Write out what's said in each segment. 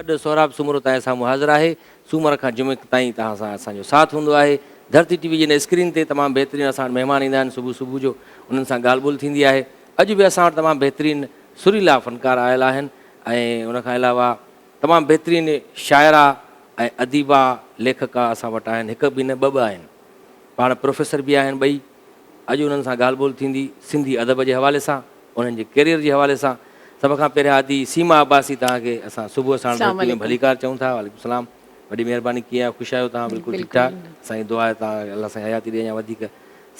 गॾु सोहराब सूमरो तव्हांजे साम्हूं हाज़िर आहे। सूमर खां जुमे ताईं तव्हां सां असांजो साथ हूंदो आहे। धरती टीवी जी हिन स्क्रीन ते तमामु बहितरीनु असां वटि महिमान ईंदा आहिनि, सुबुह जो उन्हनि सां ॻाल्हि ॿोल थींदी आहे। अॼु बि असां वटि तमामु बहितरीनु सुरीला फ़नकार आयल आहिनि ऐं उनखां अलावा तमामु बहितरीनु शाइरा ऐं अदीबा लेखका असां वटि आहिनि, हिकु बि न ॿ आहिनि, पाण प्रोफेसर बि आहिनि ॿई। अॼु उन्हनि सां ॻाल्हि ॿोल थींदी सिंधी अदब जे हवाले सां, उन्हनि जे कैरियर जे हवाले सां। सभ खां पहिरियां आदि सीमा अब्बासी तव्हांखे असां सुबुह साण धरती में भली कार चऊं था। वालेकुम सलाम, वॾी महिरबानी, कीअं आहियो, ख़ुशि आहियो तव्हां? बिल्कुलु ठीकु ठाक, असांजी दुआ आहे तव्हां अलाह सां हयाती ॾे या वधीक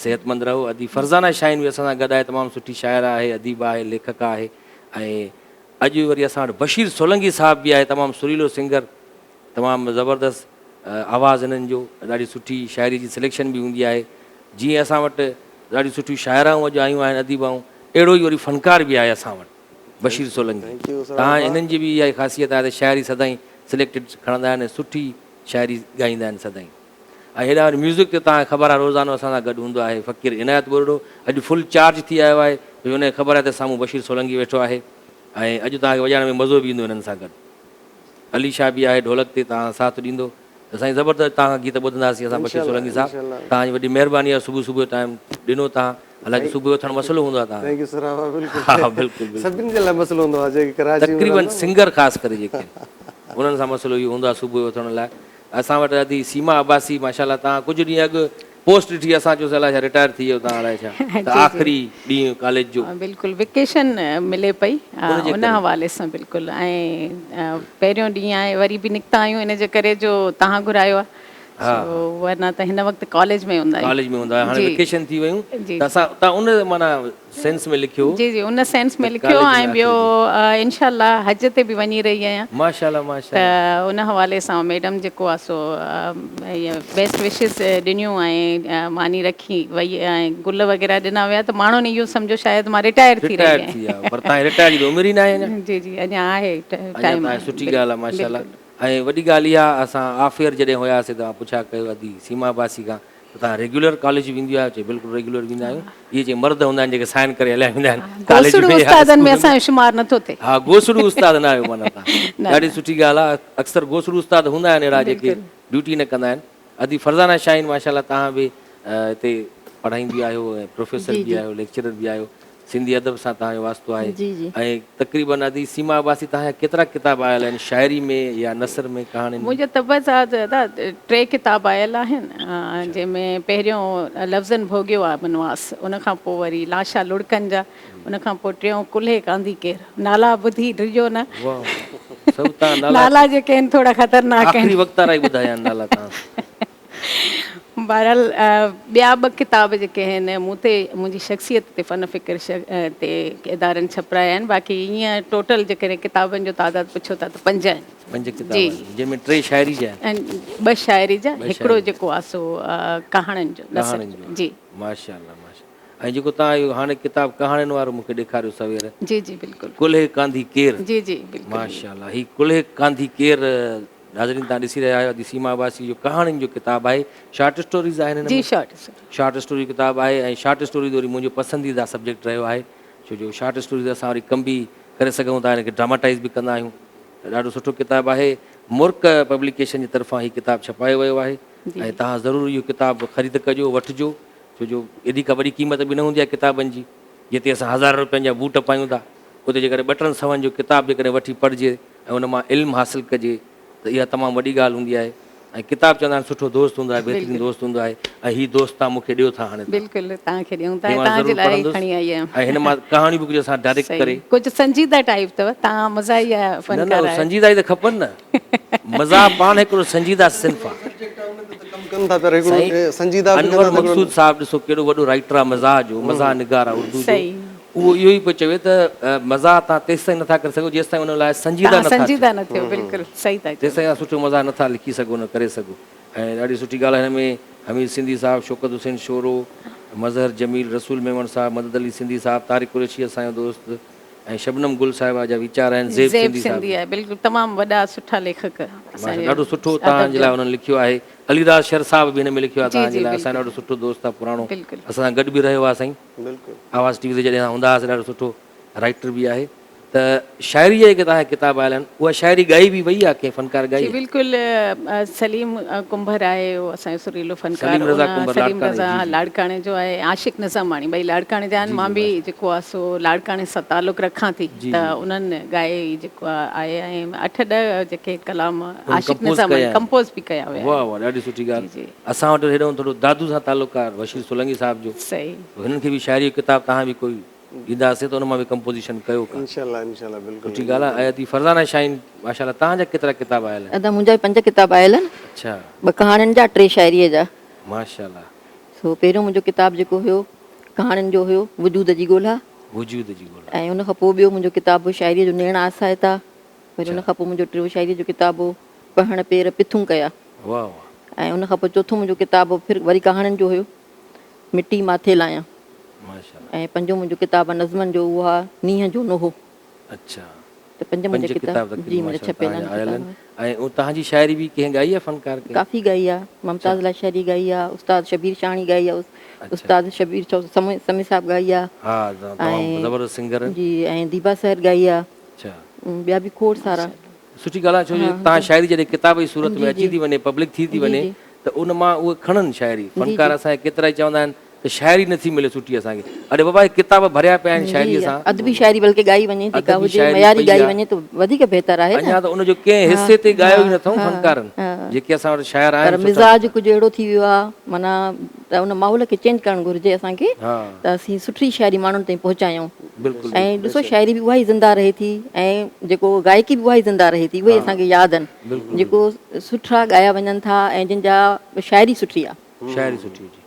सेहतमंद रहो। अदी फरज़ाना शाइन बि असां सां गॾु आहे, तमामु सुठी शाइरा आहे, अदीबा आहे, लेखका आहे। ऐं अॼु वरी असां वटि बशीर सोलंकी साहिबु बि आहे, तमामु सुरीलो सिंगर, तमामु ज़बरदस्त आवाज़ु हिननि जो, ॾाढी सुठी शाइरी जी सिलेक्शन बि हूंदी आहे। जीअं असां वटि ॾाढी सुठियूं शाइराऊं अॼु आयूं आहिनि, अदीबाऊं, अहिड़ो ई वरी फ़नकार बि आहे असां वटि बशीर सोलंकी। तव्हां हिननि जी बि इहा ख़ासियत आहे त शाइरी सदाईं सिलेक्टेड खणंदा आहिनि, सुठी शाइरी ॻाईंदा आहिनि सदाईं। ऐं हेॾा वरी म्यूज़िक ते तव्हांखे ख़बर आहे रोज़ानो असां सां गॾु हूंदो आहे फ़क़ीर इनायत बोरडो, अॼु फुल चार्ज थी आयो आहे, भई हुनखे ख़बर आहे त साम्हूं बशीर सोलंकी वेठो आहे ऐं अॼु तव्हांखे वॼाइण में मज़ो बि ईंदो हिननि सां गॾु। अली शाह बि आहे ढोलक ते, तव्हां साथ ॾींदो त साईं ज़बरदस्त तव्हां गीत ॿुधंदासीं असां। बशीर सोलंकी साहिबु, तव्हांजी वॾी महिरबानी आहे, सुबुह जो टाइम ॾिनो तव्हां। हालांकि सुबुह जो उथणु मसइलो हूंदो आहे तव्हां, हा बिल्कुलु सभिनि जे लाइ मसइलो हूंदो आहे, तक़रीबन सिंगर ख़ासि करे जेके उन्हनि सां मसइलो इहो हूंदो आहे सुबुह जो उथण लाइ। असां वटि अदी सीमा अब्बासी, माशाल्लाह, तव्हां कुझु ॾींहं अॻु पोस्ट ॾिठी, असां चयोसीं अलाए छा रिटायर थी वियो तव्हां, अलाए छा, त आख़िरी ॾींहुं कॉलेज जो बिल्कुलु वेकेशन मिले पई उन हवाले सां बिल्कुलु। ऐं पहिरियों ॾींहुं आहे, वरी बि निकिता आहियूं इन जे करे जो तव्हां घुरायो आहे, वरना त हिन वक़्तु कॉलेज में हूंदा आहियूं, हाणे वेकेशन थी वियूं त असां तव्हां उन माना सेंस में लिखियो। जी जी, उन सेंस में लिखियो। ऐं ॿियो इंशाल्लाह हज ते बि वञी रही आहियां, माशाल्लाह माशाल्लाह, त उन हवाले सां मैडम जेको आहे सो बेस्ट विशिस ॾिनियूं ऐं मानी रखी वई ऐं गुल वग़ैरह ॾिना विया, त माण्हुनि इहो सम्झो शायदि मां रिटायर थी रही आहियां, पर तव्हां रिटायर जी उमिरि ई न आहे। जी जी, अञा आहे टाइम, सुठी ॻाल्हि आहे माशाल्लाह। ऐं वॾी ॻाल्हि इहा, असां ऑफियर जॾहिं हुयासीं तव्हां पुछा कयो अदी सीमा अब्बासी खां त तव्हां रेगुलर कॉलेज वेंदी आहियो? चए बिल्कुलु रेगुलर वेंदा आहियूं। इहे चई मर्द हूंदा आहिनि जेके साइन करे हलिया वेंदा आहिनि कॉलेज में, असांजो शुमार नथो थिए। हा, गोसड़ू उस्ताद न आहियो माना तव्हां, ॾाढी सुठी ॻाल्हि आहे। अक्सर गोसड़ू उस्ताद हूंदा आहिनि अहिड़ा जेके ड्यूटी न कंदा आहिनि। अदी फरज़ाना शाइन, माशाल्लाह, तव्हां बि हिते पढ़ाईंदी आहियो ऐं प्रोफेसर बि आहियो, लेक्चरर बि आहियो, सिंधी अदब सां तव्हांजो वास्तो आहे। ऐं तक़रीबन अदी सीमा अब्बासी तव्हांजा केतिरा किताब आयल आहिनि, शाइरी में या नसर में, कहाणी में? मुंहिंजा दादा 3 किताब आयल आहिनि, जंहिंमें पहिरियों लफ़्ज़नि भोॻियो आहे बनवास, उनखां पोइ वरी लाशा लुड़कनि जा, उनखां पोइ टियों कुल्हे कांधी केर। नाला ॿुधी डिॼो न, नाला जेके आहिनि थोरा ख़तरनाक आहिनि, बहरहाल ॿिया 2 किताब जेके आहिनि मूं ते मुंहिंजी शख़्सियत ते फ़न फ़िक्र ते इदारनि छपिराया आहिनि। बाक़ी ईअं टोटल जेकॾहिं किताबनि जो तादाद पुछो था त 5 आहिनि। 5 किताब आहिनि, जंहिंमें 3 शाइरी जा आहिनि, 2 शाइरी जा, हिकिड़ो जेको आहे सो कहाणियुनि जो। जी माशाल्लाह माशाल्लाह। ऐं जेको तव्हां इहो हाणे किताब कहाणियुनि वारो मूंखे ॾेखारियो सवेर, जी जी बिल्कुलु, कुल्हे कांधी केर, जी जी माशाल्लाह, ही कुल्हे कांधी केर नाज़रीन तव्हां ॾिसी रहिया आहियो। सीमा अब्बासी जो कहाणियुनि जो किताबु आहे, शॉर्ट स्टोरीज़ आहिनि जी, शॉर्ट स्टोरी किताबु आहे। ऐं शॉर्ट स्टोरी वरी मुंहिंजो पसंदीदा सब्जेक्ट रहियो आहे, छो जो शॉर्ट स्टोरीज़ असां वरी कम बि करे सघूं था, हिनखे ड्रामाटाइज़ बि कंदा आहियूं, त ॾाढो सुठो किताबु आहे। मुर्क पब्लिकेशन जी तरफ़ां हीउ किताबु छपायो वियो आहे ऐं तव्हां ज़रूरु इहो किताबु ख़रीद कजो, वठिजो, छो जो एॾी का वॾी क़ीमत बि न हूंदी आहे किताबनि जी। जिते असां 1000 रुपयनि जा बूट पायूं था, उते जेकॾहिं 2-3 सवनि जो किताबु जेकॾहिं वठी पढ़िजे ऐं उन मां इल्मु हासिलु कजे त इहा तमामु वॾी ॻाल्हि हूंदी आहे। ऐं किताबु चवंदा आहिनि सुठो दोस्त हूंदो आहे, बहितरीनु दोस्त हूंदो आहे, ऐं हीउ दोस्त तव्हां मूंखे ॾियो था। हाणे बिल्कुलु तव्हांखे ॾियूं था, तव्हांजे लाइ खणी आई आहियां, ऐं हिन मां कहाणी बि कुझु असां डायरेक्ट करे, कुझु संजीदा टाइप अथव, तव्हां मज़ाहिया फ़नकार आहियो। संजीदा ई त खपनि न, मज़ाह पाण हिकिड़ो संजीदा सिन्फ़ आहे। अनवर मक़सूद साहिबु ॾिसो केॾो वॾो राइटर आहे मज़ाह जो, मज़ाह निगार आहे उर्दू जो, उहो इहो ई पियो चवे त मज़ाह तव्हां तेसि ताईं नथा करे सघो जेसि ताईं उन लाइ संजीदा न थियो, बिल्कुलु सही था चओ, तेसि ताईं सुठो मज़ाह नथा लिखी सघो, न करे सघो। ऐं ॾाढी सुठी ॻाल्हि आहे हिन में हमीद सिंधी साहिबु, शौकत हुसैन शोरो, मज़हर जमील, रसूल मेमन साहिबु, मदद अली सिंधी साहिबु, तारिक कुरैशी असांजो दोस्त, ऐं शबनम गुल साहिबा जा वीचार आहिनि, ज़ेब सिंधी आहे, बिल्कुलु तमामु वॾा सुठा लेखक, ॾाढो सुठो तव्हांजे लाइ उन्हनि लिखियो आहे। अलीराज शर साहिब बि हिन में लिखियो आहे तव्हांजे लाइ, असांजो ॾाढो सुठो दोस्त आहे पुराणो, असां सां गॾु बि रहियो आहे साईं, आवाज़ टीवी ते जॾहिं असां हूंदा हुआसीं, ॾाढो सुठो राइटर बि आहे। त त शाइरी जेके तव्हांखे किताब आयल आहिनि उहा शाइरी ॻाई बि वई आहे कंहिं फनकार ॻाई जी बिल्कुलु सलीम कुंभर आहे उहो असांजो सुरीलो फनकार सलीम रज़ा कुंभर सलीम लाड़काणे, रज़ा जी, जी। लाड़काणे जो आहे आशिक़ निज़ामाणी ॿई लाड़काणे जा आहिनि मां बि जेको आहे सो लाड़काणे सां तालुक़ु रखां थी त उन्हनि ॻाए जेको आहे ऐं 8-10 जेके कलाम आशिक़ कंपोज़ निज़ामाणी कया आहिनि। कंपोज़ बि कया हुया वाह वाह ॾाढी सुठी जी, ॻाल्हि जी। असां वटि हेॾो थोरो दादू सां तालुक़ु आहे बशीर सोलंकी साहिब जो सही हिननि खे बि शाइरी जो किताब तव्हां बि कोई ॾींदासीं त उन मां बि कंपोज़िशन कयो का इंशाल्लाह इंशाल्लाह बिल्कुलु सुठी ॻाल्हि आहे ऐं अदी फरज़ाना शाहीन माशाल्लाह तव्हांजा केतिरा किताब आयल आहिनि अदा मुंहिंजा 5 किताब आयल आहिनि अच्छा 2 कहाणियुनि जा 3 शाइरीअ जा माशाल्लाह सो पहिरियों मुंहिंजो किताब जेको हुयो कहाणियुनि जो हुयो वजूद जी ॻोल्हा वजूद जी ॻोल्हा ऐं उन खां पोइ ॿियो मुंहिंजो किताब हुयो शाइरीअ जो निर्णय आसायता वरी उन खां पोइ मुंहिंजो टियों शाइरीअ जो किताब हो पढ़ण पेर पिथूं कया वाह वाह ऐं उन खां पोइ चोथों मुंहिंजो किताब हो फिर वरी कहाणियुनि जो हुयो मिटी माथे लायां माशाल्लाह ऐं पंजो मुंहिंजो किताब आहे नज़मनि जो उहो आहे नींहं जो नोहो अच्छा त 5 मुंहिंजा किताब जी मुंहिंजा छपियल आयल आहिनि आहिनि ऐं तव्हांजी शाइरी बि कंहिं ॻाई आहे फनकार के काफ़ी गाई आहे मुमताज़ लाइ शाइरी गाई आहे उस्ताद शबीर शाणी गाई आहे उस्ताद शबीर समी साहब गाई आहे हा तमामु ज़बरदस्त सिंगर आहिनि जी ऐं दीबा सर गाई आहे अच्छा ॿिया बि खोड़ सारा सुठी ॻाल्हि आहे छो जो तव्हां शाइरी जॾहिं किताब जी सूरत में अची थी वञे पब्लिक थी थी वञे त उन मां उहे खणनि शाइरी फनकार असांखे केतिरा ई चवंदा आहिनि त शाइरी नथी मिले सुठी असांखे अरे बाबा हे किताब भरिया पिया आहिनि शाइरीअ सां अदबी शाइरी बल्कि गाई वञे जेका अदबी हुजे शाइरी मयारी पई गाई आहे। वञे त वधीक बहितर आहे अञा त उनजो कंहिं हिसे ते ॻायो ई नथऊं फनकारनि जेके असां वटि शाइर पर आहिनि सुठा। मिज़ाज कुझु अहिड़ो थी वियो आहे माना त उन माहौल खे चेंज करणु घुरिजे असांखे हा त असीं सुठी शाइरी माण्हुनि ताईं पहुचायूं बिल्कुलु ऐं ॾिसो शाइरी बि उहा ई ज़िंदा रहे थी ऐं जेको गायकी बि उहा ई ज़िंदा रहे थी उहे असांखे यादि आहिनि जेको सुठा ॻाया वञनि था ऐं जिन जा शाइरी सुठी आहे शाइरी सुठी हुजे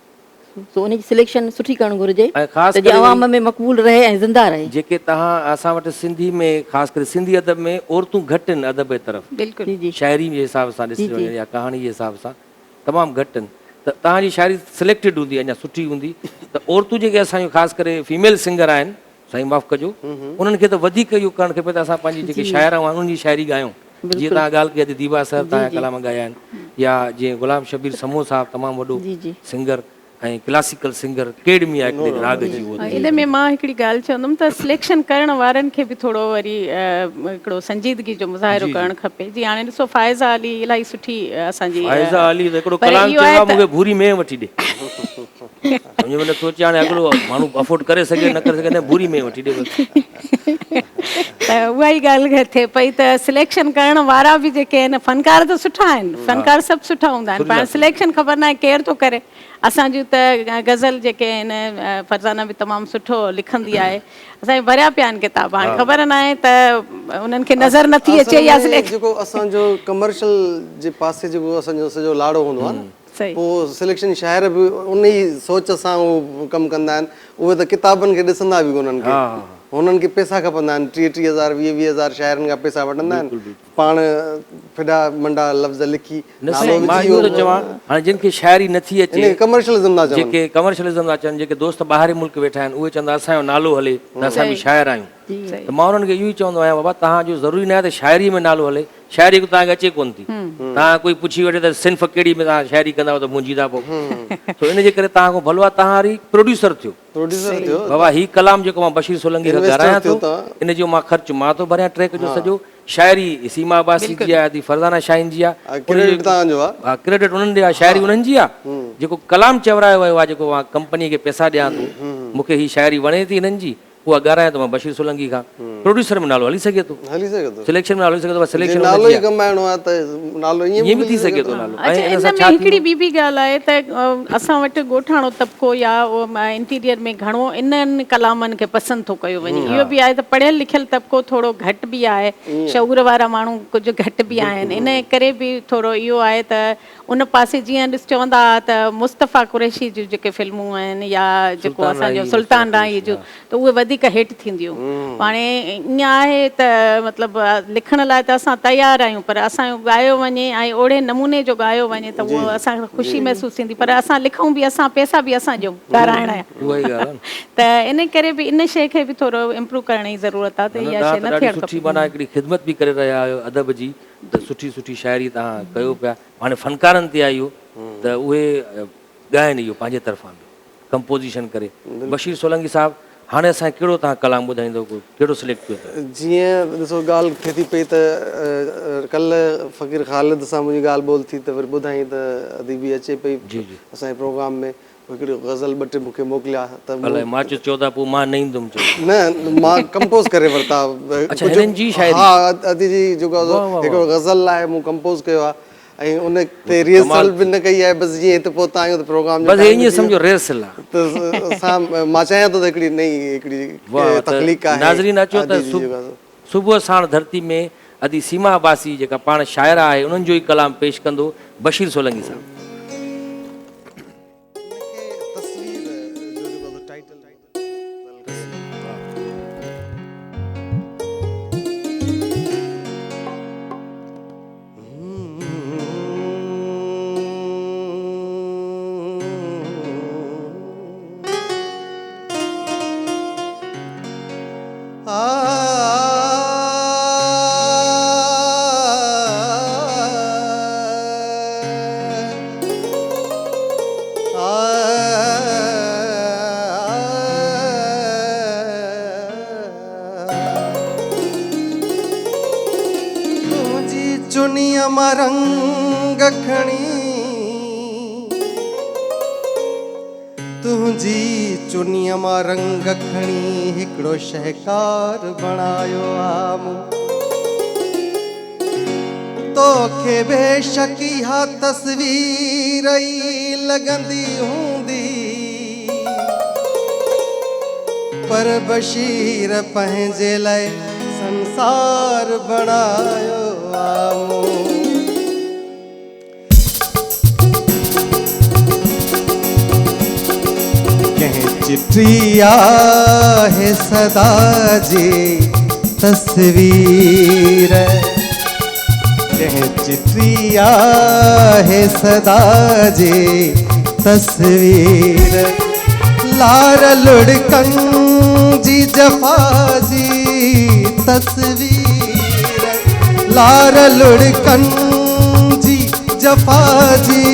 सो उनजी सिलेक्शन सुठी करणु घुरिजे ऐं त ख़ासि जीअं करे अवाम में मक़बूल रहे ऐं ज़िंदा रहे जेके तव्हां असां वटि सिंधी में ख़ासि करे सिंधी अदब में औरतूं घटि आहिनि अदब जे तरफ़ बिल्कुलु जी जी शाइरी जे हिसाब सां ॾिसी वञे या कहाणी जे हिसाब सां तमामु घटि आहिनि त तव्हांजी शाइरी सिलेक्टेड हूंदी अञा सुठी हूंदी त औरतूं जेके असांजूं ख़ासि करे फीमेल सिंगर आहिनि साईं माफ़ु कजो उन्हनि खे त वधीक इहो करणु खपे त असां पंहिंजी जेके शाइर आहिनि उन्हनि जी शाइरी ॻायूं जीअं तव्हां ॻाल्हि कई अॼु दीबा सर तव्हांजा कलाम ॻाया आहिनि या जीअं गुलाम शबीर समो साहब तमामु वॾो जी जी सिंगर ऐं क्लासिकल सिंगर अकेडमी आहे हिकिड़ी राग जी उहा इन में मां हिकिड़ी ॻाल्हि चवंदमि त सिलेक्शन करण वारनि खे बि थोरो वरी हिकिड़ो संजीदगी जो मुज़ाहिरो करणु खपे जीअं हाणे ॾिसो फ़ाइज़ा अली इलाही सुठी असांजी फ़ाइज़ा अली त हिकिड़ो पर कलाम इहो चयो आहे आहे त- मूंखे भूरी में वठी ॾे मुंहिंजो मतिलबु सोचे हाणे हिकिड़ो माण्हू अफोर्ड करे सघे न करे सघे न भूरी में वठी ॾे बसि त उहा ई ॻाल्हि थिए पई त सिलेक्शन करण वारा बि जेके आहिनि फनकार त सुठा आहिनि फनकार सभु सुठा हूंदा आहिनि पर सिलेक्शन ख़बर न आहे केरु थो करे असांजूं त गज़ल जेके आहिनि फरज़ाना बि तमामु सुठो लिखंदी आहे असांखे भरिया पिया आहिनि किताब हाणे ख़बर न आहे त उन्हनि खे नज़र नथी अचे या सिलेक्शन जेको असांजो कमर्शियल जे पासे जेको असांजो सॼो लाड़ो हूंदो आहे न सही पोइ सिलेक्शन शाइर बि उन ई सोच सां उहो कमु कंदा आहिनि उहे त किताबनि खे ॾिसंदा बि कोन्हनि खे हुननि खे पैसा खपंदा आहिनि 30,000 20,000 शाइरनि खां पैसा वठंदा आहिनि पाण फिडा मंडा लफ़्ज़ लिखी नालो मां विझी इहो थो चवां हाणे जिन खे शाइरी नथी अचे इन कमर्शियलिज़म था चवनि जेके कमर्शलिज़म था चवनि जेके दोस्त ॿाहिरि मुल्क वेठा आहिनि उहे चवंदा असांजो नालो हले त असां बि शाइर आहियूं त मां उन्हनि खे इहो ई चवंदो आहियां बाबा तव्हांजो ज़रूरी न आहे त शाइरी में नालो हले शाइरी तव्हांखे अचे कोन थी तव्हां कोई पुछी वठे त सिंफ़ कहिड़ी में तव्हां शाइरी कंदा त मुंहिंजी था पोइ त इन जे करे तव्हां खां भलो आहे तव्हां वरी प्रोड्यूसर थियो प्रोड्यूसर थियो बाबा ही कलाम जेको मां बशीर सोलंकी खां ॻाल्हायां थो इन जो मां ख़र्च मां थो भरियां ट्रैक जो सॼो शाइरी सीमा अब्बासी जी आहे आदि फरज़ाना शाहीन जी आहे क्रेडिट तव्हांजो आहे हा क्रेडिट उन्हनि ॾे आहे शाइरी उन्हनि जी आहे जेको कलाम चवरायो वियो आहे जेको मां कंपनीअ खे पैसा ॾियां थो मूंखे ही शाइरी वणे थी हिननि जी उहा ॻाल्हायां थो मां बशीर सोलंकी खां प्रोड्यूसर में नालो हली सघे थो हली सघे थो सिलेक्शन में नालो हली सघे थो सिलेक्शन नालो ई कमाइणो आहे त नालो ईअं बि थी सघे थो नालो अच्छा इन में हिकिड़ी ॿी बि ॻाल्हि आहे त असां वटि ॻोठाणो तबिको या इंटीरियर में घणो इन्हनि कलामनि खे पसंदि थो कयो वञे इहो बि आहे त पढ़ियल लिखियल तबिको थोरो घटि बि आहे शऊर वारा माण्हू कुझु घटि बि आहिनि इन करे बि थोरो इहो आहे त उन पासे जीअं ॾिस चवंदा त मुस्तफ़ा कुरैशी जूं जेके फिल्मूं आहिनि या जेको असांजो सुल्तान राही जो त उहे वधीक हेठि थींदियूं हाणे ईअं आहे त मतिलबु लिखण लाइ त असां तयारु आहियूं पर असांजो ॻायो वञे ऐं ओड़े नमूने जो ॻायो वञे त उहो असांखे ख़ुशी महसूसु थींदी पर असां लिखूं बि असां पैसा बि असां ॾियूं ॻाराइण जा त इन करे बि इन शइ खे बि थोरो इम्प्रूव करण जी ज़रूरत आहे त इहा शइ न थियणु सुठी माना हिकिड़ी ख़िदमत बि करे रहिया आहियो अदब जी त सुठी सुठी शाइरी तव्हां कयो पिया हाणे फनकारनि ते आहे इहो त उहे ॻाइनि इहो पंहिंजे तरफ़ां बि कंपोज़िशन करे बशीर सोलंकी साहब हाणे असांखे कहिड़ो तव्हां कलाम ॿुधाईंदो, कहिड़ो सिलेक्ट कयो अथव? जीअं ॾिसो ॻाल्हि थिए थी पई त कल्ह फ़क़ीर ख़ालिद सां मुंहिंजी ॻाल्हि ॿोल थी त वरी ॿुधाई त अदीबी अचे पई असांजे प्रोग्राम में, हिकिड़ी गज़ल ॿ टे मूंखे मोकिलिया त अलाए मां चयो था पोइ मां न ईंदुमि चयो। न मां कंपोज़ करे वरिता। अच्छा, हिननि जी शायरी? हा, अदी जी जेको हिकिड़ो गज़ल आहे मूं कंपोज़ कयो आहे ऐं उन ते रिहर्सल बि न कई आहे, बसि जीअं हिते पहुता आहियूं त प्रोग्राम बसि ईअं सम्झो रिहर्सल आहे। त असां मां चाहियां थो त हिकिड़ी नई हिकिड़ी तख़लीक़ आहे। नाज़रीन अचो त सुबुह साण धरती में अदी सीमा अब्बासी जेका पाण शाइरा आहे उन्हनि जो ई कलाम पेश कंदो बशीर सोलंकी साहब। चुनिया मां रंग खणी तुंहिंजी चुनिया मां रंग खणी हिकिड़ो शहकार बणायो आहे मूं तोखे बेशकी हा तस्वीर ई लॻंदी हूंदी पर बशीर पंहिंजे लाइ संसार बणायो आहे मूं। चिट्ठी आहे सदा जी तस्वीर चिट्ठी आहे सदा जी तस्वीर लार लुढ़कन जी जफा जी तस्वीर लार लुढ़कन जी जफा जी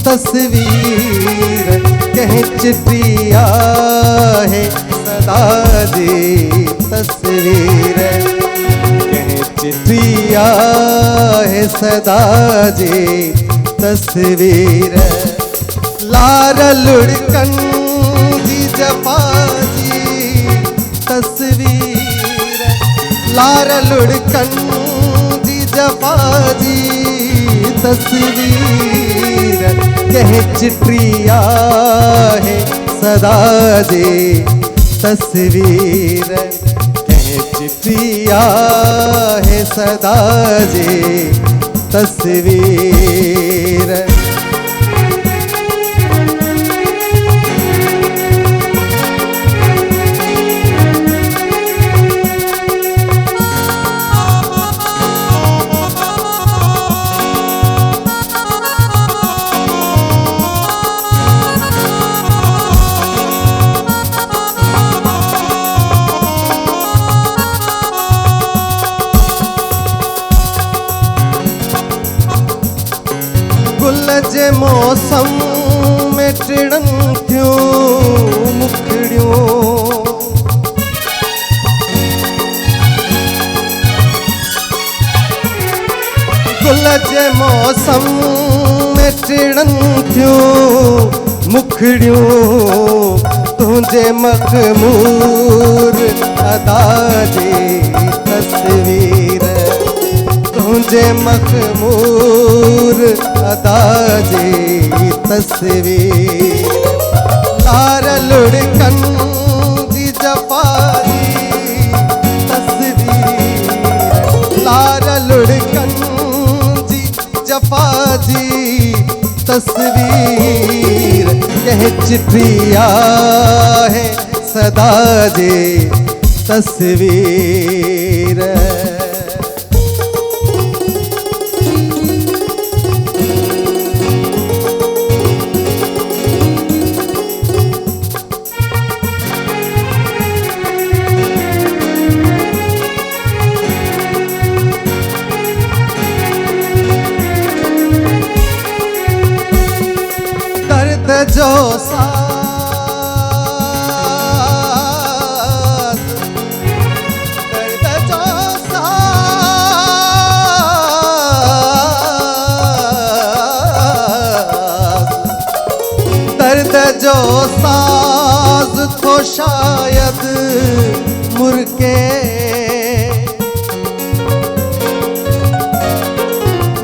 तस्वीर कहीं चिट्ठी आहे सदा जी तस्वीर कहीं चिट्ठी आहे सदा जी तस्वीर लार लुढ़कन जी जफा जी तस्वीर लार लुढ़कन जी जफा जी तस्वीर कहीं चिट्ठी आहे सदा जी तस्वीर कहीं चिट्ठी आहे सदा जी तस्वीर गुल जे मौसम में टिड़न थियूं मुखड़ियूं गुल जे मौसम में टिड़न थियूं मुखड़ियूं तुंहिंजे मखमूर अदा जी तस्वीर तुंहिंजे मखमूर अदा जी तस्वीर लार लुढ़कन जी जफा जी तस्वीर लार लुढ़कन जी जफा जी तस्वीर कहीं चिट्ठी आहे सदा जी तस्वीर जो साथ जो साज थो शायद मुर्के,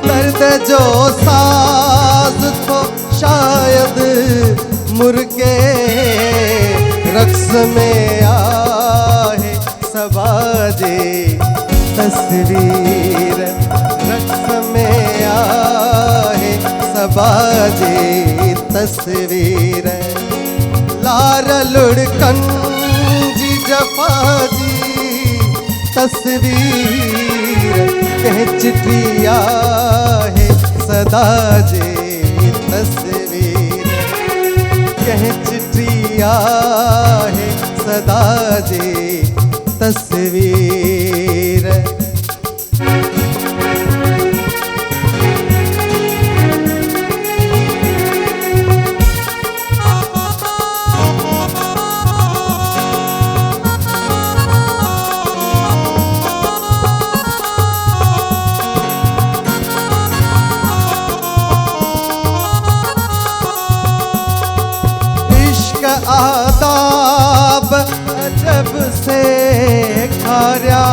दर्द जो साज थो शायद मुर्के, रक्स में आहे सबाजे तस्वीर, रक्स में आहे सबाजे तस्वीर, लार लुढ़कन जी जफा जी तस्वीर, कह चिट्ठी आहे सदा जे तस्वीर, कह चिट्ठी आहे सदा जे तस्वीर। आदाब अजब से खारा,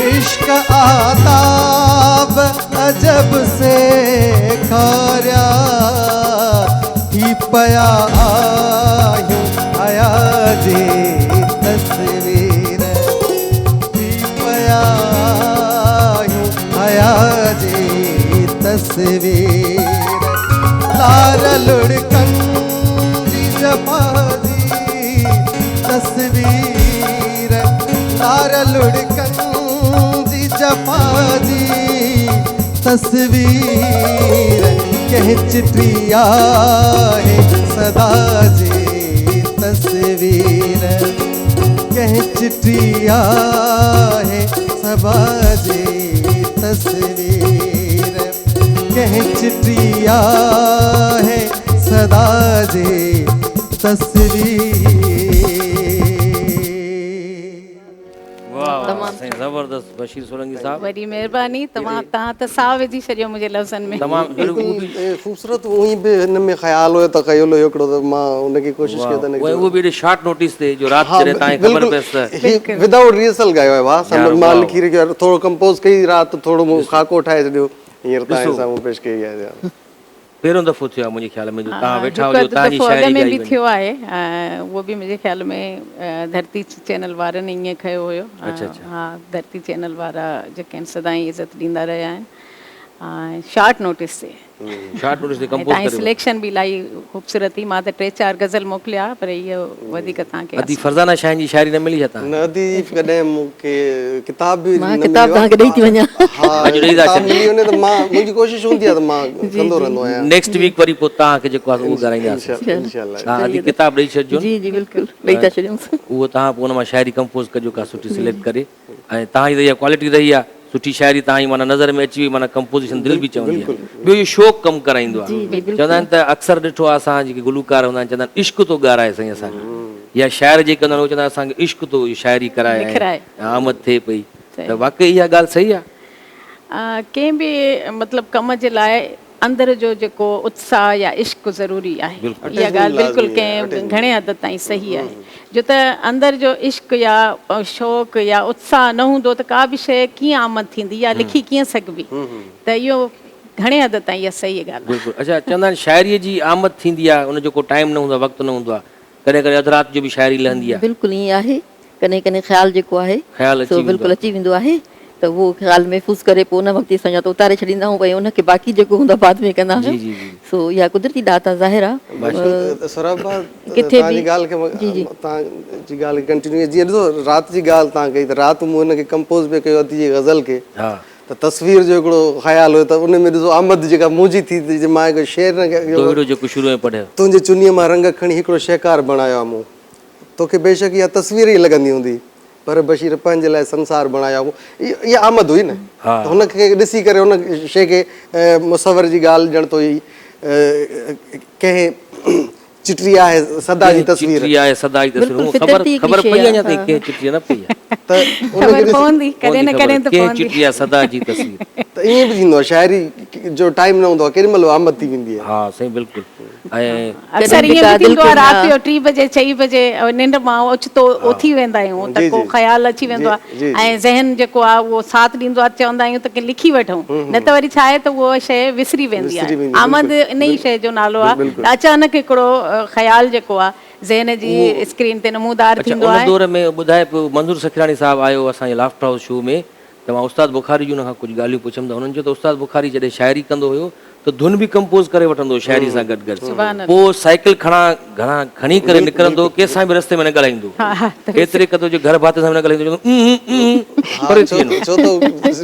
इश्क आदाब अजब से खारा, ही पया आयूं आया जे तस्वीर, ही पया आयूं आया जे तस्वीर, लार लुढ़कन जी जफा जी तस्वीर, लार लुढ़कन जी जफा जी तस्वीर, कह चिट्ठी आहे सदा जी तस्वीर, कह चिट्ठी आहे सदा जी तस्वीर, कह चिट्ठी आहे सदा जे तस्वीर। वाह साईं, ज़बरदस्त बशीर सोलंकी साहब, वरी महिरबानी, तव्हां त साह विझी छॾियो मुंहिंजे लफ़्ज़नि में। तमामु बिल्कुलु ख़ूबसूरत उही बि हिन में ख़्याल हुयो त कयो हिकिड़ो, त मां उनखे कोशिशि कयो त वो भी शॉर्ट नोटिस ते जो रात जॾहिं तव्हांखे ख़बर पयसि त विदाउट रिहर्सल गायो आहे। वाह, मां लिखी रखियो, थोरो कंपोज़ कई, राति थोरो मूं खाको ठाहे छॾियो, हींअर तव्हांजे साम्हूं पेश कई आहे। पहिरियों दफ़ो थियो आहे मुंहिंजे ख़्याल में जो तव्हां वेठा जेको हुजो, तव्हांजी शाइरी में ॻाई बि वञे। थियो आहे, उहो बि मुंहिंजे ख़्याल में धरती चैनल वारनि ईअं कयो हुयो। हा, धरती चैनल वारा जेके आहिनि सदाईं इज़त ॾींदा रहिया आहिनि शॉर्ट नोटिस ते। शॉर्ट नोटिस ते कंपोज तव्हांजी कयो। सिलेक्शन बि इलाही ख़ूबसूरती, मां त 3-4 गज़ल मोकिलिया, पर इहो वधीक तव्हांखे अदी फरज़ाना शाह जी शाइरी न मिली छा? न अदी कॾहिं मूंखे किताब बि मां किताब तव्हांखे ॾेई थी वञा। हा, किताब मिली वञे त मां, मुंहिंजी कोशिशि हूंदी आहे त मां कंदो रहंदो आहियां। नेक्स्ट वीक वरी पोइ तव्हांखे जेको आहे उहो ॻाल्हाईंदासीं। इंशाअल्लाह। तव्हां अदी किताब ॾेई छॾिजो, जी जी बिल्कुलु ॾेई था छॾियूं। उहो तव्हां पोइ हुन मां शाइरी कंपोज कजो का सुठी सिलेक्ट करे, ऐं तव्हांजी त इहा क्वालिटी रही आहे, सुठी शाइरी तव्हांजी माना नज़र में अची वई, माना कंपोज़िशन दिलि बि चवंदी आहे। ॿियो इहो शौक़ु कमु कराईंदो आहे। चवंदा आहिनि त अक्सर ॾिठो आहे असां जेके गुलूकार हूंदा आहिनि, चवंदा आहिनि इश्क तो ॻाराए साईं असांखे, या शाइर जेके हूंदा आहिनि उहे चवंदा आहिनि असांखे इश्क तो शाइरी कराए आमद थिए पई, त वाक़ई इहा ॻाल्हि सही आहे। कंहिं बि मतिलबु कम जे लाइ अंदर जो जेको उत्साह या इश्क ज़रूरी आहे, इहा ॻाल्हि बिल्कुलु कंहिं घणे हद ताईं सही आहे। जो त अंदर जो इश्क या शौक़ु या उत्साह न हूंदो त का बि शइ कीअं आमद थींदी या लिखी कीअं सघिबी, त इहो घणे हद ताईं इहा सही ॻाल्हि आहे। बिल्कुलु। अच्छा, चवंदा आहिनि शाइरीअ जी आमद थींदी आहे, उन जो को टाइम न हूंदो आहे, वक़्तु न हूंदो आहे, कॾहिं कॾहिं अधु राति जो बि शाइरी लहंदी आहे। बिल्कुलु ईअं आहे, कॾहिं कॾहिं ख़्यालु जेको आहे सो बिल्कुलु अची वेंदो आहे, त उहो ख़्यालु महफ़ूज़ करे पोइ उन वक़्तु असां या त उतारे छॾींदा आहियूं, भई उनखे बाक़ी जेको हूंदो आहे बाद में कंदा आहियूं। सो इहा कुदरती दात आहे, ज़ाहिर आहे। किथे बि तव्हांजी ॻाल्हि कंटिन्यू, जीअं ॾिसो राति जी ॻाल्हि तव्हां कई, त राति मूं हुनखे कंपोज़ बि कयो अदी जी ग़ज़ल खे, त तस्वीर जो हिकिड़ो ख़्यालु हुयो, त उन में ॾिसो आमद जेका मुंहिंजी थी, मां हिकु शेर तुंहिंजे चुनीअ मां रंग खणी हिकिड़ो शहकार बणायो आहे मूं, तोखे बेशक इहा तस्वीर ई लॻंदी हूंदी, पर बशीर पंहिंजे लाइ संसार बणायो मूं, इहा आमद हुई न। त हुनखे ॾिसी करे हुन शइ खे मुसवर जी ॻाल्हि ॼण तो ई कंहिं चिटरी आहे सदा जी तस्वीर चिटरी आहे सदा जी तस्वीर बिल्कुलु ख़बर फितरती ख़बर हिकिड़ी पई शइ अञा ताईं आहे, कंहिं चिटरी न पई आहे त ख़बर पवंदी कॾहिं न कॾहिं त कंहिं पवंदी चिटरी आहे सदा जी तस्वीर त ईअं बि थींदो आहे शाइरी जो टाइम न हूंदो आहे केॾी महिल आमद थी वेंदी आहे। हा साईं बिल्कुलु ऐं अक्सर कॾहिं ईअं बि थींदो आहे दिलि राति जो 3 बजे 6 बजे निंड मां ओचितो उथी वेंदा आहियूं त को ख़्यालु अची वेंदो आहे ऐं ज़हन जेको आहे उहो साथ ॾींदो आहे चवंदा आहियूं त की लिखी वठूं न त वरी छा आहे त उहा शइ विसरी वेंदी आहे। आमद इन ई शइ जो नालो आहे त अचानक हिकिड़ो ख़्यालु जेको आहे ज़हन जी स्क्रीन ते नमूदार अच्छा थींदो उन आहे। दौर में ॿुधाए पियो मंज़ूर सखराणी साहिबु आयो असांजे लाफ्ट हाउस शो में त मां उस्ताद बुखारी जी हुन खां कुझु ॻाल्हियूं पुछियमि त हुननि चयो त उस्ताद बुखारी जॾहिं शाइरी कंदो हुयो त धुन बि कंपोज़ करे वठंदो हुओ शाइरी सां गॾु गॾु पोइ साइकिल खणी करे निकिरंदो कंहिंसां बि रस्ते में न ॻाल्हाईंदो एतिरे क़दुरु जो घर भाती सां न ॻाल्हाईंदो परे थी वेंदो छो त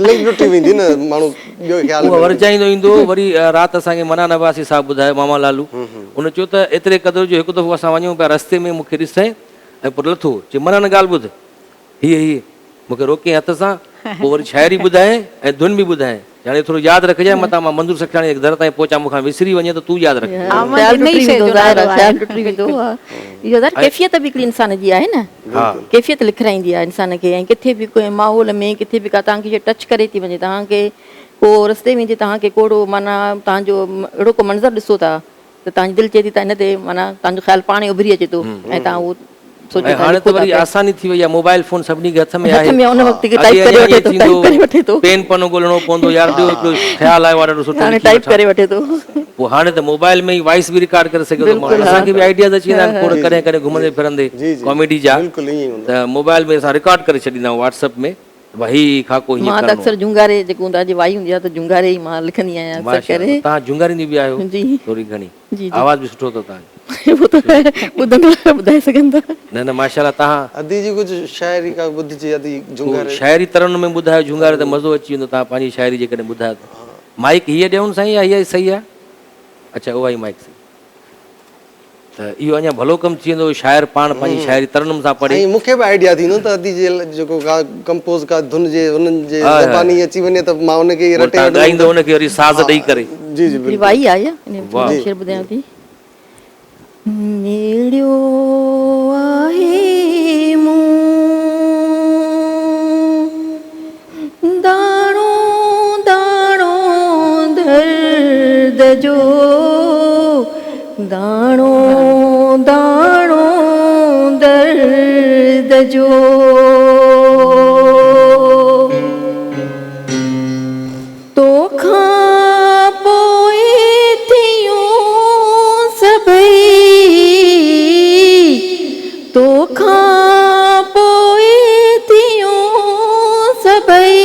लिंक टुटी वेंदी न माण्हू ॿियो ख़्याल उहो वरजाईंदो ईंदो वरी राति असांखे मना नवासी साहिबु ॿुधायो मामा लालू हुन चयो त एतिरे क़दुरु जो हिकु दफ़ो असां वञूं पिया रस्ते में मूंखे ॾिसई ऐं पोइ लथो चई मना न ॻाल्हि ॿुध हीअ मूंखे रोके हथ सां पोइ वरी शाइरी ॿुधाए ऐं धुन बि ॿुधाए हाणे थोरो यादि रखजांइ मतां मां मंज़ूर सखराणी दर ताईं पहुचां मूंखां विसरी वञे त तूं यादि रख। ख़्यालु टुटी वेंदो, ज़ाहिर आहे, ख़्यालु टुटी वेंदो आहे। इहो ज़ाहिर कैफ़ियत बि हिकिड़ी इंसान जी आहे न, कैफ़ियत लिखाईंदी आहे इंसान खे। ऐं किथे बि कोई माहौल में किथे बि का तव्हांखे शइ टच करे थी वञे, तव्हांखे को रस्ते में जे तव्हांखे कोड़ो माना तव्हांजो अहिड़ो को मंज़र ॾिसो था त तव्हांजी दिलि चए थी त इन ते माना तव्हांजो ख़्यालु पाण ई उभरी अचे थो ऐं तव्हां उहो हाणे त वरी आसानी थी वई आहे मोबाइल फोन सभिनी खे हथ में आहे उन वक़्त खे टाइप करे वठे थो, टाइप करे वठे थो, पेन पनो ॻोल्हणो पवंदो यार ॿियो हिकिड़ो ख़्यालु आयो आहे ॾाढो सुठो हाणे टाइप करे वठे थो। पोइ हाणे त मोबाइल में ई वॉइस बि रिकॉर्ड करे सघे थो माण्हू। असांखे बि आइडियाज़ अची वेंदा आहिनि खोड़ कॾहिं कॾहिं घुमंदे फिरंदे कॉमेडी जा त मोबाइल में असां रिकॉर्ड करे छॾींदा आहियूं व्हाट्सएप में भाई खाको हीअं मां त अक्सर जुंगारे जेको हूंदो आहे वाई हूंदी आहे त जुंगारे ई मां लिखंदी आहियां अक्सर करे। तव्हां जुंगारींदी बि आहियो जी थोरी घणी जी आवाज़ बि सुठो अथव तव्हांजो उहो त ॿुधंदो ॿुधाए सघंदा। न न माशाल्लाह तव्हां अदी जी कुझु शाइरी का ॿुधिजे अदी जुंगारे शाइरी तरण में ॿुधायो जुंगारे त मज़ो अची वेंदो तव्हां पंहिंजी शाइरी जेकॾहिं ॿुधायो त माइक हीअ ॾियूं साईं या हीअ सही आहे? अच्छा उहा ई माइक त इहो अञा भलो कमु थी वेंदो शाइर पाण पंहिंजी शाइरी तरणम सां पढ़े। ऐं मूंखे बि आइडिया थींदो त अदी जे जेको का कंपोज़ का धुन जे उन्हनि जे ज़बानी अची वञे त मां उनखे रटे ॻाईंदो उनखे वरी साज़ ॾेई करे। जी जी बिल्कुलु वाई आहे इन शेर ॿुधायां थी। नेड़ियो आहे मूं दाणो दाणो दर्द जो दाणो दाणो दर्द जो तोखां पोइ थियूं सभई तोखां पोइ थियूं सभई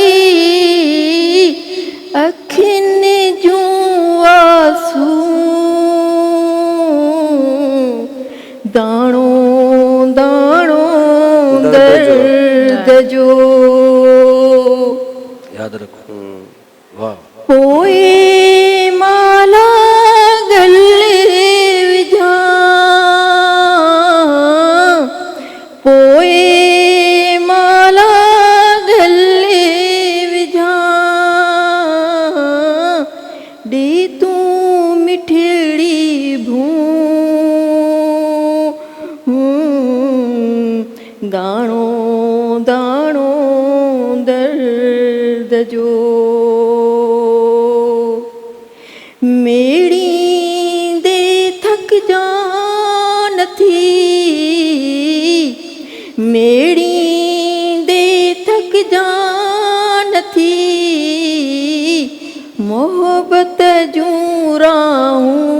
अखियुनि जूं आसूं दाणो दाणो दर्द जो यादि रखो। वाह पोइ माला गले विझां पोइ माला गले विझां ॾे तूं मिठड़ी भूं दाणो दाणो दर्द जो मेड़ी दे थक जा नथी मेड़ी दे थक जा नथी मोहब्बत जूं राहूं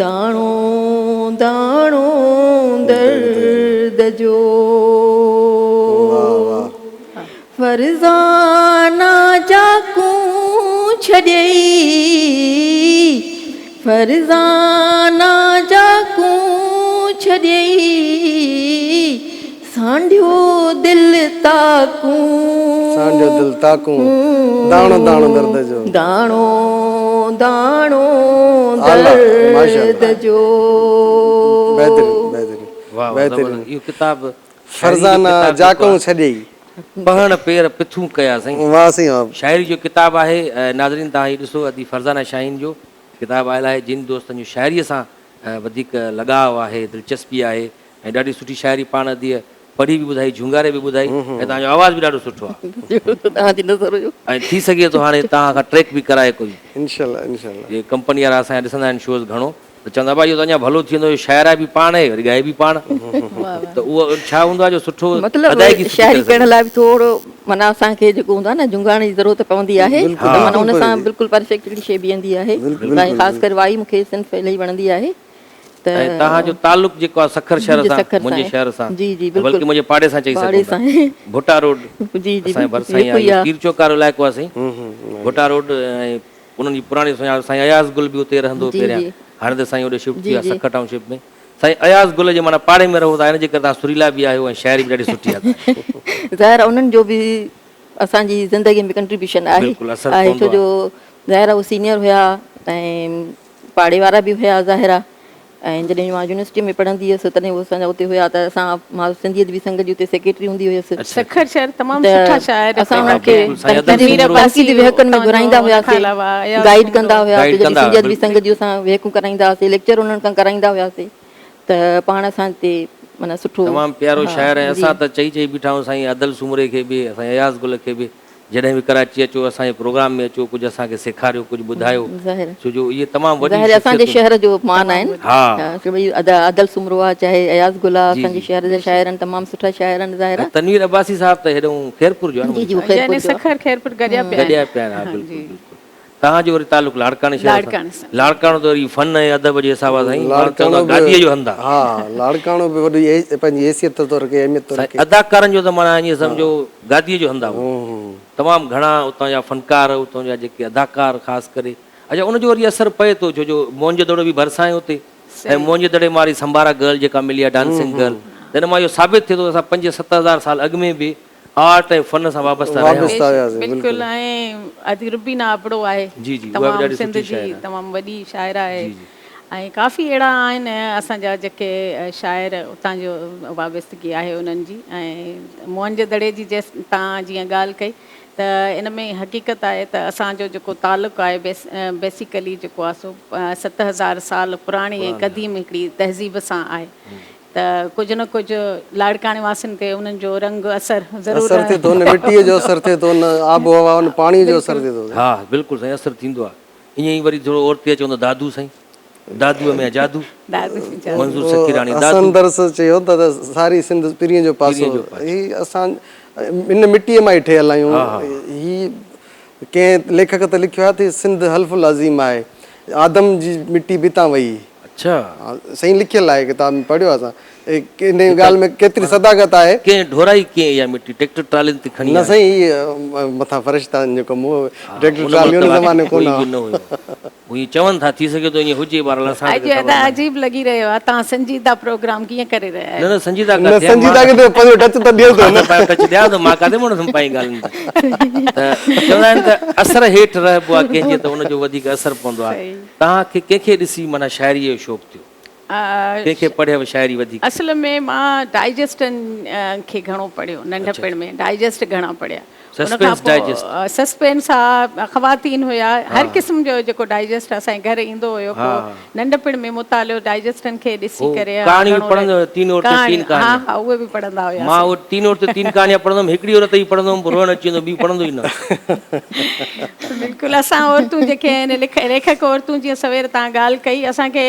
दाणो दाणो दर्द जो फरज़ाना जाकू छॾई फरज़ाना जाकू छॾई सांढियो दिलि ताकूं सांढियो दिलि ताकूं दाणो दाणो दर्द जो दाणो दाणो दर्द जो। बहितरीन बहितरीन वाह बहितरीन। इहो किताब फरज़ाना जाकू छॾई पढ़ण पेर पिथूं कया साईं। वाह साईं वाह। शाइरी जो किताब आहे नाज़रीन तव्हां हीउ ॾिसो अदी फरज़ाना शाहीन जो किताबु आयल आहे जिन दोस्तनि जो शाइरीअ सां वधीक लॻाव आहे, दिलचस्पी आहे ऐं ॾाढी सुठी शाइरी पाण धीअ पढ़ी बि ॿुधाई, झुंगारे बि ॿुधाई ऐं तव्हांजो आवाज़ बि ॾाढो सुठो आहे तव्हांजी नज़र हुयो। ऐं थी सघे थो हाणे तव्हां खां ट्रैक बि कराए कोई इंशाल्लाह इंशाल्लाह। ये कंपनी वारा असांजा ॾिसंदा आहिनि शोज़ घणो त चवंदा भाई इहो त अञा भलो थी वेंदो, शाइरा बि पाण आहे वरी ॻाए बि पाण, त उहो छा हूंदो आहे जो सुठो मतिलबु शाइरी करण लाइ बि थोरो माना असांखे जेको हूंदो आहे न झुंगाइण जी ज़रूरत पवंदी आहे, त माना हुन सां बिल्कुलु परफेक्ट हिकिड़ी शइ बीहंदी आहे। ऐं ख़ासि करे वाई मूंखे सिंफ इलाही वणंदी आहे। त तव्हांजो तालुक जेको आहे सखर शहर सां, मुंहिंजे शहर सां, जी जी बल्कि मुंहिंजे पाड़े सां चई सघो भुटा रोड जी जी असांजे भरिसां ई आहे, पीर चौक वारो इलाइक़ो आहे साईं, भुटा रोड। ऐं उन्हनि जी पुराणी सुञाण साईं अयाज़ गुल बि उते रहंदो पहिरियां, हाणे त साईं होॾे शिफ्ट थी विया सखर टाउनशिप में। साईं अयाज़ गुल जे माना पाड़े में रहो था, हिन जे करे तव्हां सुरीला बि आहियो ऐं शाइरी बि ॾाढी सुठी आहे। ज़ाहिर उन्हनि जो बि असांजी ज़िंदगीअ में कंट्रीब्यूशन आहे, छो जो ज़ाहिर उहे सीनियर हुया ऐं पाड़े वारा बि हुया ज़ाहिर। ऐं जॾहिं मां यूनिवर्सिटी में पढ़ंदी हुयसि तॾहिं उहे असांजा उते हुया, त असां मां सिंधियत बि संघ जी उते सेक्रेटरी हूंदी हुयसि। सखर शहर तमामु सुठा शाइर असां उन्हनि खे तनक़ीदी विहकनि में घुराईंदा हुआसीं, गाइड कंदा हुआसीं, जॾहिं सिंधियत बि संघ जी असां विहकूं कराईंदा हुआसीं, लेक्चर उन्हनि खां कराईंदा हुआसीं, त पाण असां हिते माना सुठो तमामु प्यारो शाइर। ऐं असां त चई चई बीठा आहियूं साईं अदल सुमरे खे बि, असांजे अयाज़ गुल खे बि, जॾहिं बि कराची अचो असांजे प्रोग्राम में अचो, कुझु असांखे सेखारियो, कुझु ॿुधायो, छो जो इहे तमामु वॾी असांजे शहर जो मान आहिनि। अदल सुमरो आहे चाहे अयाज़ गुल आहे, असांजे शहर जा शाइर आहिनि, तमामु सुठा शाइर आहिनि ज़ाहिर। तनवीर अब्बासी साहब त हेॾो खैरपुर जो आहे, सखर खैरपुर गॾिया गॾिया पिया आहिनि। हा बिल्कुलु बिल्कुलु। तव्हांजो वरी तालुक लाड़काणे शहर सां, लाड़काणो त वरी फन ऐं अदब जे हिसाब सां गादीअ जो हंधु आहे। हा लाड़काणो बि वॾी पंहिंजी हैसियत तौर खे अहमियत तौर खे अदाकारनि जो त माना ईअं सम्झो गादीअ जो हंधु आहे। तमामु घणा उतां जा फनकार, उतां जा जेके अदाकार ख़ासि करे, अच्छा उनजो वरी असरु पए थो, छो जो मोहन जोदड़ो बि भरिसां आहे उते, ऐं मोहन जोदड़े मां वरी संभारा गर्ल जेका मिली आहे डांसिंग गर्ल, हिन मां इहो साबित थिए थो असां 5-7 साल अॻु में बि आर्ट ऐं फन सां वाबस्ता आहियासीं बिल्कुलु। ऐं अदी रुबीना आबड़ो आहे, तमामु सिंध जी तमामु वॾी शाइरा आहे, ऐं काफ़ी अहिड़ा आहिनि असांजा जेके शाइर उतां जो वाबस्तगी आहे उन्हनि जी। ऐं मोहन जोदड़े जी तव्हां जीअं ॻाल्हि कई त इन में हक़ीक़त आहे त असांजो जेको तालुक़ु आहे बेसिकली जेको आहे सो 7000 साल पुराणी ऐं क़दीम हिकिड़ी तहज़ीब सां आहे, त कुझु न कुझु लाड़काणे वासियुनि ते उन्हनि जो रंग असरु ज़रूरु थिए थो, मिटीअ जो असरु थिए थो, आबो हवा उन पाणी जो असरु थिए थो। हा बिल्कुलु साईं असरु थींदो आहे। ईअं ई वरी थोरो औरती चवंदो दादू साईं, दादूअ में जादू, मंज़ूर सखीराणी दादू दरस चयो त सारी सिंध पीरीअ जो पासो, ही असां इन मिटीअ मां ई ठहियल आहियूं। ही कंहिं लेखक त लिखियो आहे त सिंध हल्फुल अज़ीम आहे, आदम जी मिटी बितां वई। अच्छा सही लिखियल आहे, किताब में पढ़ियो असां। इन ॻाल्हि में केतिरी सदाकत आहे। कंहिं ढोराई कीअं इहा मिटी ट्रैक्टर ट्रालियुनि ते खणी न साईं, मथां फ़रिश्तानि जो कमु हो, ट्रैक्टर ट्रालियूं उन ज़माने कोन हुयो। उहे चवनि था थी सघे थो ईअं हुजे, अजीब लॻी रहियो आहे। तव्हां संजीदा प्रोग्राम कीअं करे रहिया आहियो? न संजीदा खे पंहिंजो टच त ॾियो थो, टच ॾियां थो, मां काथे मुड़ंदुमि पंहिंजी ॻाल्हियुनि ते। चवंदा आहिनि त असर हेठि रहिबो आहे कंहिंजे, त उनजो वधीक असरु पवंदो आहे। तव्हांखे कंहिंखे ॾिसी माना शाइरीअ जो शौक़ु थियो, कंहिंखे पढ़ियव शाइरी वधीक? असल में मां डाइजेस्टनि खे घणो पढ़ियो, नंढपण में डाइजेस्ट घणा पढ़िया। सस्पेंस आहे, ख़वातीन हुया, हर क़िस्म जो जेको डाइजेस्ट असांजे घर ईंदो हुयो। नंढपण में मुतालियो डाइजेस्टनि खे ॾिसी करे। हा हा उहे बि पढ़ंदा हुया। मां उहो 3 औरत 3 कहानियां पढ़ंदुमि, हिकिड़ी औरत ई पढ़ंदुमि, रोअण अची वेंदो, ॿी पढ़ंदो ई न। बिल्कुलु असां औरतूं जेके आहिनि लेखक औरतूं, जीअं सवेर तव्हां ॻाल्हि कई, असांखे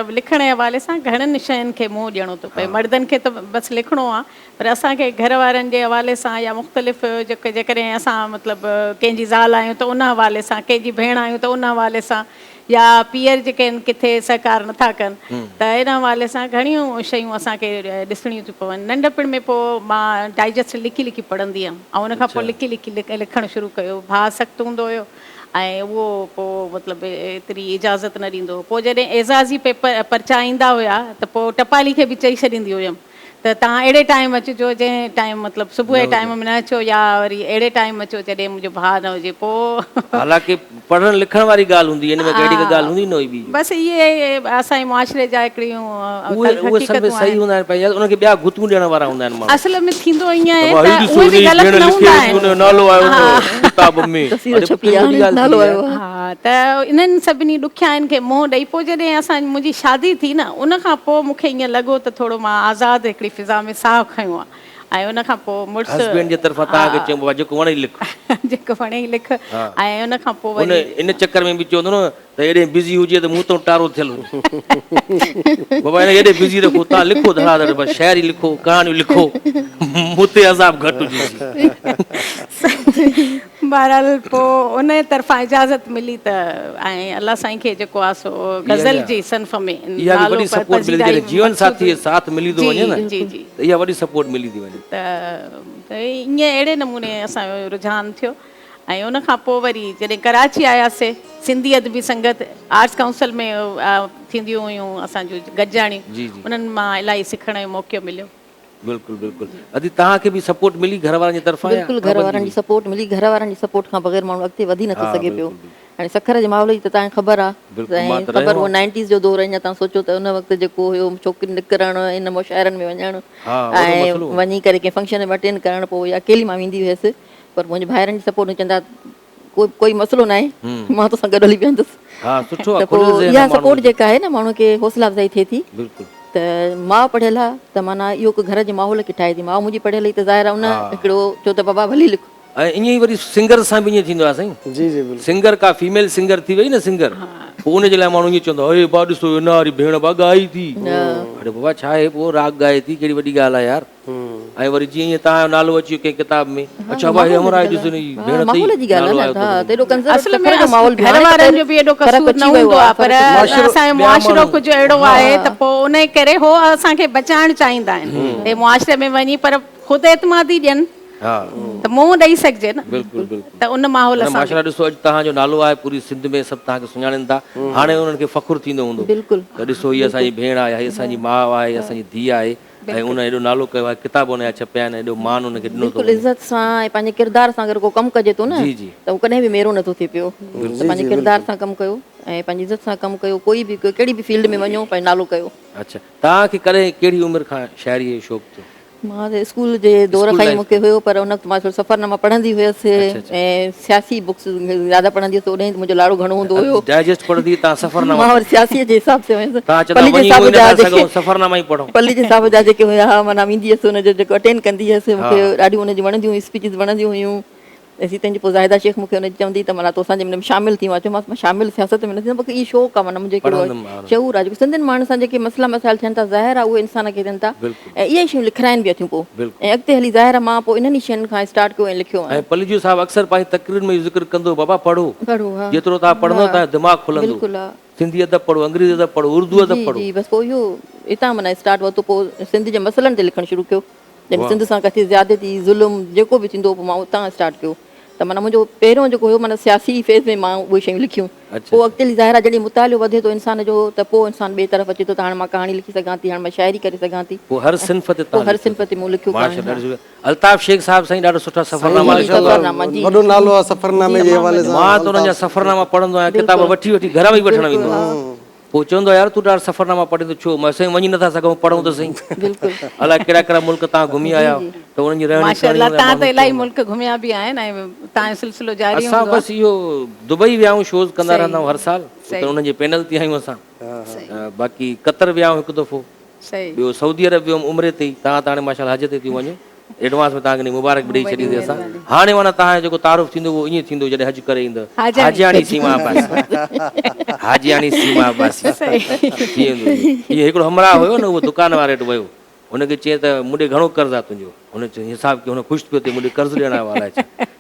लिखण जे हवाले सां घणनि शयुनि खे मुंहुं ॾियणो थो पए। मर्दनि खे त बसि लिखणो आहे, पर असांखे घर वारनि जे हवाले सां या मुख़्तलिफ़ जेकॾहिं असां मतिलबु कंहिंजी ज़ाल आहियूं त उन हवाले सां, कंहिंजी भेण आहियूं त उन हवाले सां, या पीअर जेके आहिनि किथे सहकार नथा कनि, त इन हवाले सां घणियूं शयूं असांखे ॾिसणियूं थियूं पवनि। नंढपण में पोइ मां डाइजेस्ट लिखी लिखी पढ़ंदी हुअमि, ऐं उनखां पोइ लिखी लिखी लिखणु शुरू कयो। भाउ सख़्तु हूंदो हुयो ऐं उहो पोइ मतिलबु एतिरी इजाज़त न ॾींदो हुओ। पोइ जॾहिं एज़ाज़ी पर्चा ईंदा हुया त पोइ टपाली खे बि चई छॾींदी हुयमि त तव्हां अहिड़े टाइम अचिजो जंहिं टाइम मतिलबु सुबुह जे टाइम में न अचो, या वरी अहिड़े टाइम अचो जॾहिं मुंहिंजो भाउ न हुजे। पोइ हालांकि पढ़णु लिखण वारी ॻाल्हि हूंदी, हिन में कहिड़ी का ॻाल्हि हूंदी न हुई। बसि इहे असांजे मुआशिरे जा हिकिड़ियूं सही हूंदा आहिनि, उनखे ॿिया गुतूं ॾियण वारा हूंदा आहिनि। असल में थींदो ईअं आहे त उहे बि ग़लति न हूंदा आहिनि। नालो आयो किताब में, त इन्हनि सभिनी ॾुखियाईनि खे मुंहुं ॾेई पोइ जॾहिं मुंहिंजी शादी थी न उन खां पोइ मूंखे ईअं लॻो त थोरो मां आज़ादु हिकिड़ी फिज़ा में साहु खयों आहे ऐं उन खां पोइ मुड़ुसु हस्बैंड जे तरफ़ां तव्हांखे चइबो आहे जेको वणे ई लिख जेको वणे ई लिख ऐं उन खां पोइ वरी इन चक्कर में बि चवंदो न त एॾे बिज़ी हुजे त मूं तो टारो थियल बाबा हिन एॾे बिज़ी रखो तव्हां लिखो धड़ाधड़ बसि शाइरी लिखो कहाणियूं लिखो मूं ते अज़ाब घटि हुजे बहरहाल पोइ उन तरफ़ां इजाज़त मिली त ऐं अलाह साईं खे जेको आहे सो गज़ल जी सनफ़ में इहा बि वॾी सपोर्ट मिली थी जीवन साथी साथ मिली थो वञे न जी जी त इहा वॾी सपोर्ट मिली थी वञे त ईअं अहिड़े नमूने असांजो रुझान थियो ऐं उन खां पोइ वरी जॾहिं कराची आयासीं सिंधी अदबी संगत आर्ट्स काउंसिल में थींदियूं हुयूं असांजूं गॾिजाणियूं उन्हनि मां इलाही सिखण जो मौक़ो मिलियो बिल्कुलु बिल्कुलु अदी तव्हांखे बि सपोर्ट मिली घर वारनि जी तरफ़ां बिल्कुलु घर वारनि जी सपोर्ट मिली घर वारनि जी सपोर्ट खां बग़ैर माण्हू अॻिते वधी नथो सघे पियो हाणे सखर जे मामले जी त तव्हांखे ख़बर आहे ख़बर उहो 90s जो दौरु अञा तव्हां सोचो त उन वक़्तु जेको हुयो छोकिरी निकिरणु इन मुशाइरनि में वञणु ऐं वञी करे कंहिं फंक्शन में अटेंड करणु पोइ अकेली मां वेंदी हुयसि पर मुंहिंजे भाइरनि जी सपोर्ट में चवंदा कोई मसइलो न आहे मां तोसां गॾु हली वेंदुसि त पोइ इहा सपोर्ट जेका आहे न माण्हू खे हौसला अफ़ज़ाई थिए थी त माउ पढ़ियल आहे त माना इहो घर जे माहौल खे ठाहे थी माउ मुंहिंजी पढ़ियल ई त ज़ाहिर आहे उन हिकिड़ो चयो त बाबा भली लिख ऐं ईअं ई वरी सिंगर सां बि ईअं थींदो आहे साईं जी जी बिल्कुलु सिंगर का फीमेल सिंगर थी वई न सिंगर पोइ उनजे लाइ माण्हू ईअं चवंदो अरे बा ॾिसो न वारी भेण बा ॻाई थी अरे बाबा छा आहे पोइ राग ॻाए थी कहिड़ी वॾी ॻाल्हि आहे यार ऐं वरी जीअं ईअं तव्हांजो नालो अची वियो कंहिं किताब में अच्छा भाई हमरा ॾिसो भेण माहौल जी ॻाल्हि आहे न त एॾो असल में घर वारनि जो बि एॾो कसूर न हूंदो आहे पर असांजो मुआशिरो कुझु अहिड़ो आहे त पोइ उन करे हो असांखे बचाइण चाहींदा आहिनि हे मुआशिरे में वञी पर ख़ुदि एतमादी ॾियनि त मुंहुं ॾेई सघिजे न बिल्कुलु बिल्कुलु त उन माहौल सां माशाल्लाह ॾिसो अॼु तव्हांजो नालो आहे पूरी सिंध में सभु तव्हांखे सुञाणनि था हाणे उन्हनि खे फ़ख़ुरु थींदो हूंदो बिल्कुलु त ॾिसो हीअ असांजी भेण आहे हीअ असांजी माउ आहे हीअ असांजी धीउ आहे ऐं उन एॾो नालो कयो आहे किताब उनजा छपिया आहिनि एॾो मान उनखे ॾिनो बिल्कुलु इज़त सां ऐं पंहिंजे किरदार सां अगरि को कमु कजे थो न त उहो कॾहिं बि मेरो नथो थिए पियो त पंहिंजे किरदार सां कमु कयो ऐं पंहिंजी इज़त सां कमु कयो कोई बि कहिड़ी बि फील्ड में वञो पंहिंजो नालो कयो अच्छा तव्हांखे कॾहिं कहिड़ी उमिरि खां शाइरी जो शौक़ु थियो मां त स्कूल जे दौर खां ई मूंखे हुयो पर उन वक़्तु मां सफ़रनामा पढ़ंदी हुयसि ऐं सियासी बुक्स ज़्यादा पढ़ंदी हुयसि उन मुंहिंजो लाड़ो घणो हूंदो हुयो डाइजेस्ट पढ़ंदी तव्हां सफ़रनामा मां वरी सियासीअ जे हिसाब सां हुयसि सफ़रनामा ई पढ़ो पल्ली जे साहिब जा जेके हुया माना वेंदी हुयसि हुनजो जेको अटेंड कंदी हुयसि मूंखे ॾाढियूं हुनजी वणंदियूं हुयूं स्पीचिस वणंदियूं हुयूं ऐं तंहिंजे पोइ ज़ाहिदा शेख मूंखे हुन चवंदी त माना तोसां जंहिं महिल शामिलु थी मां चयोमांसि मां शामिलु सियासत में न थींदमि मूंखे इहो शौक़ु आहे माना मुंहिंजो हिकिड़ो शऊर आहे जेको सिंधियुनि माण्हुनि सां जेके मसइला मसाइल थियनि था ज़ाहिर आहे उहे इंसान खे थियनि था ऐं इहे शयूं लिखाइनि बि अथियूं पोइ ऐं अॻिते हली ज़ाहिर आहे मां पोइ इन्हनि शयुनि खां स्टार्ट कयो ऐं लिखियो ऐं पल्लू साहिबु अक्सर पंहिंजी तकरीर में ज़िक्र कंदो बाबा पढ़ो जेतिरो तव्हां पढ़ंदो तव्हांजो दिमाग़ खुलंदो सिंधी अदब पढ़ो अंग्रेज़ी अदब पढ़ो उर्दू अदब पढ़ो बसि पोइ इहो हितां माना स्टार्ट वरितो पोइ सिंध जे मसइलनि ते लिखणु शुरू कयो जॾहिं सिंध सां किथे ज़्यादती ज़ुल्म जेको बि थींदो पोइ मां उतां स्टार्ट कयो त माना मुंहिंजो पहिरियों जेको हुयो माना सियासी फेज़ में मां उहे शयूं लिखियूं पोइ अॻिते हली ज़ाहिर आहे जॾहिं मुतालियो वधे थो इंसान जो त पोइ इंसानु ॿिए तरफ़ अचे थो त हाणे मां कहाणी लिखी सघां थी हाणे मां शाइरी करे सघां थी पोइ हर सिंफ़ ते मूं लिखियो अल्ताफ़ शेख साहिब साईं ॾाढो सुठा सफ़रनामा वॾो नालो आहे सफ़रनामे जे हवाले सां मां त उन्हनि जा सफ़रनामा पढ़ंदो आहियां किताब वठी वठी घर में वठणु वेंदो आहियां पोइ चवंदो यार तूं ॾाढा सफ़रनामा पढ़े थो छो मां साईं वञी नथा सघूं पढ़ूं त सही अलाए कहिड़ा कहिड़ा मुल्क तव्हां घुमी आया त उन्हनि जी रहणी तव्हां त इलाही मुल्क घुमिया बि आहिनि ऐं तव्हांजो सिलसिलो जारी असां बसि इहो दुबई विया आहियूं शोज़ कंदा रहंदा आहियूं हर साल त उन्हनि जे पैनल ते आहियूं असां बाक़ी कतर विया आहियूं हिकु दफ़ो ॿियो सऊदी अरब वियुमि उमिरि ते ई तव्हां त हाणे माशाल्लाह हज ते थी वञो एडवांस में तव्हांखे मुबारक बि ॾेई छॾींदी असां हाणे माना तव्हांजो जेको तारुफ़ थींदो उहो ईअं थींदो जॾहिं हज करे ईंदो हाजियाणी सीमा अब्बासी हाजियाणी सीमा अब्बासी इहो हिकिड़ो हमराह हुयो न उहो दुकान वारे वटि वियो हुनखे चई त मूंॾे घणो कर्ज़ु आहे तुंहिंजो हुन चयो हिसाब की हुन ख़ुशि पियो थिए मूंॾे कर्ज़ु ॾियण वारा आहे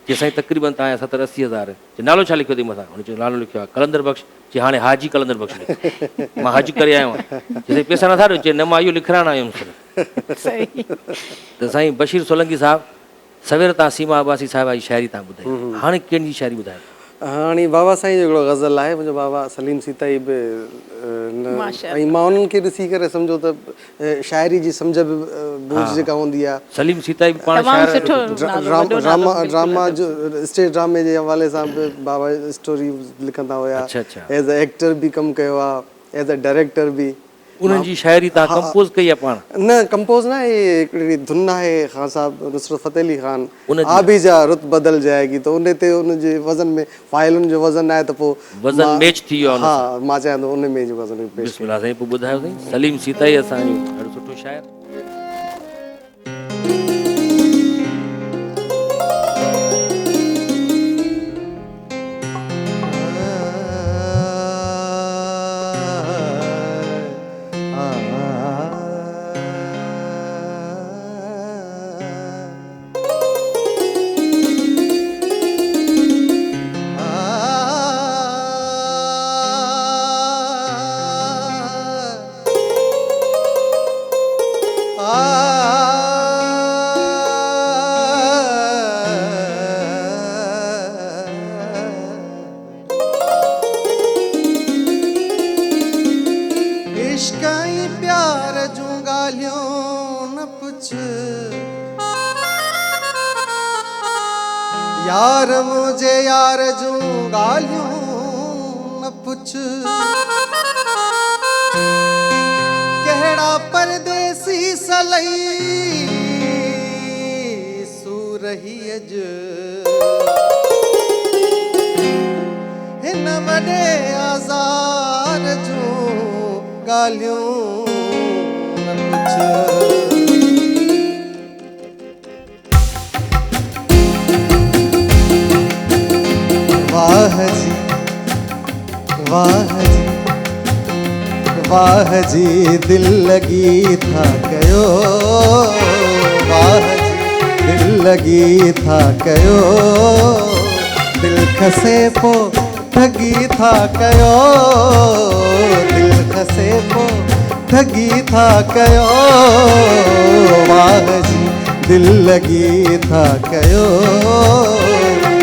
चई साईं तक़रीबन तव्हांजा 70-80 हज़ार नालो छा लिखियो अथई मथां हुन चयो नालो लिखियो आहे कलंदर बख़्श चई हाणे हाजी कलंदर बख़्श लिख मां हज करे आयो आहियां चई पैसा नथा ॾियो चई न मां इहो लिखाइण आयुमि त साईं बशीर सोलंकी साहिबु सवेर तव्हां सीमा अब्बासी साहिबा जी शाइरी तव्हां ॿुधाई हाणे कंहिंजी शाइरी ॿुधायो हाणे बाबा साईं जो हिकिड़ो गज़ल आहे मुंहिंजो बाबा सलीम सीताई बि ऐं मां उन्हनि खे ॾिसी करे सम्झो त शाइरी जी सम्झ बि बूझ जेका हूंदी आहे सलीम सीताई पाण ड्रामा जो स्टेज ड्रामे जे हवाले सां बि बाबा स्टोरी लिखंदा हुया एज़ अ एक्टर बि कमु कयो आहे एज़ अ डायरेक्टर बि उन्हनि जी शाइरी तव्हां कंपोज़ कई आहे पाण? न कंपोज़ न, ये हिकिड़ी धुन आहे ख़ान साहब नुसरत फ़तेह अली ख़ान, उनजी? आबी जा रुत बदल जाएगी, तो उन ते उनजे वज़न में फाइलुनि जो वज़न आहे, त पोइ वज़न मैच थी वियो आहे? हा, मां चाहियां थो उन में जो वज़न पेश। बिस्मिल्लाह साईं, पोइ ॿुधायो साईं। सलीम सीताई असांजो ॾाढो सुठो शाइर। इश्क ई प्यार जूं ॻाल्हियूं न पुछ, यार मुंहिंजे यार जूं ॻाल्हियूं न पुछ, कहिड़ा परदेसी सलई सूरही अॼु हिन वॾे आज़ार जूं ॻाल्हियूं न पुछ। वाह जी वाह जी वाह जी दिल लगी था कयो, वाह जी दिल लगी था कयो, दिल खसे पो ठगी था कयो, दिल खसे पो ठगी था कयो, वाह जी दिल लगी था कयो,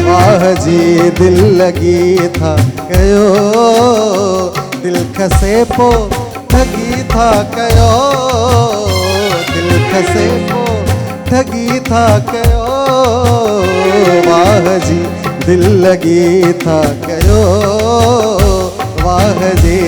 वाह जी दिल लगी था कयो, दिल खसे पो ठगी था कयो, दिल खसे पो ठगी था कयो, वाह जी दिल लगी था कयो, वाह जी।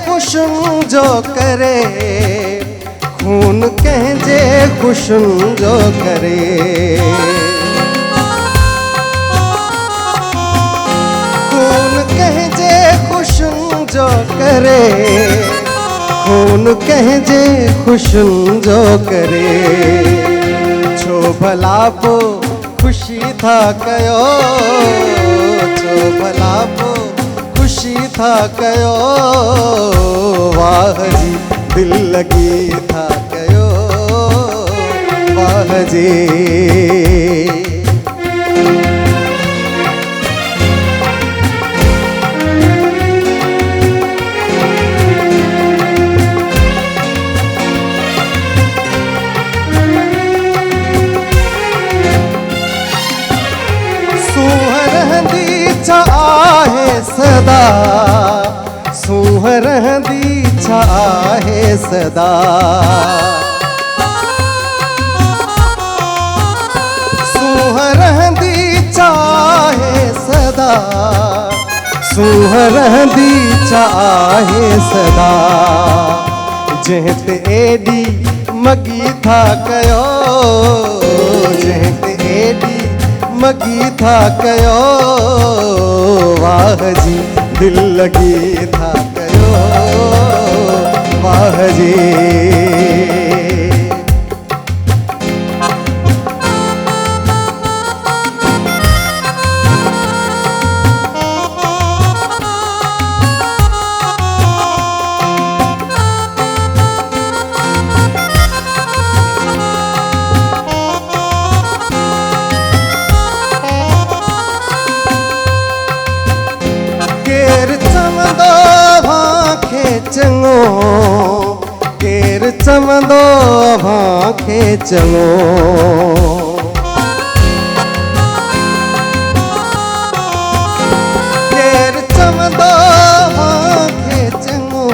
खुशुन जो करे, खून कंहिंजे खुशुन जो करे, खून कंहिंजे खुशुन जो करे, खून कंहिंजे खुशुन जो करे, छो भला पो खुशी था कयो, छो भला पो खुशी था कयो, वाह जी दिल लगी था कयो, वाह जी। सुहरंदी छा आहे सदा, सुहरंदी छा आहे सदा, सुहरंदी छा आहे सदा, सुहरंदी छा आहे सदा, जंहिं ते एॾी मगी था कयो, जंहिं ते एॾी मगी था कयो, वाह जी दिल लगी था कयो, वाह जी। चङो केर चवंदो अव्हांखे चङो केरु चवंदो अव्हांखे चङो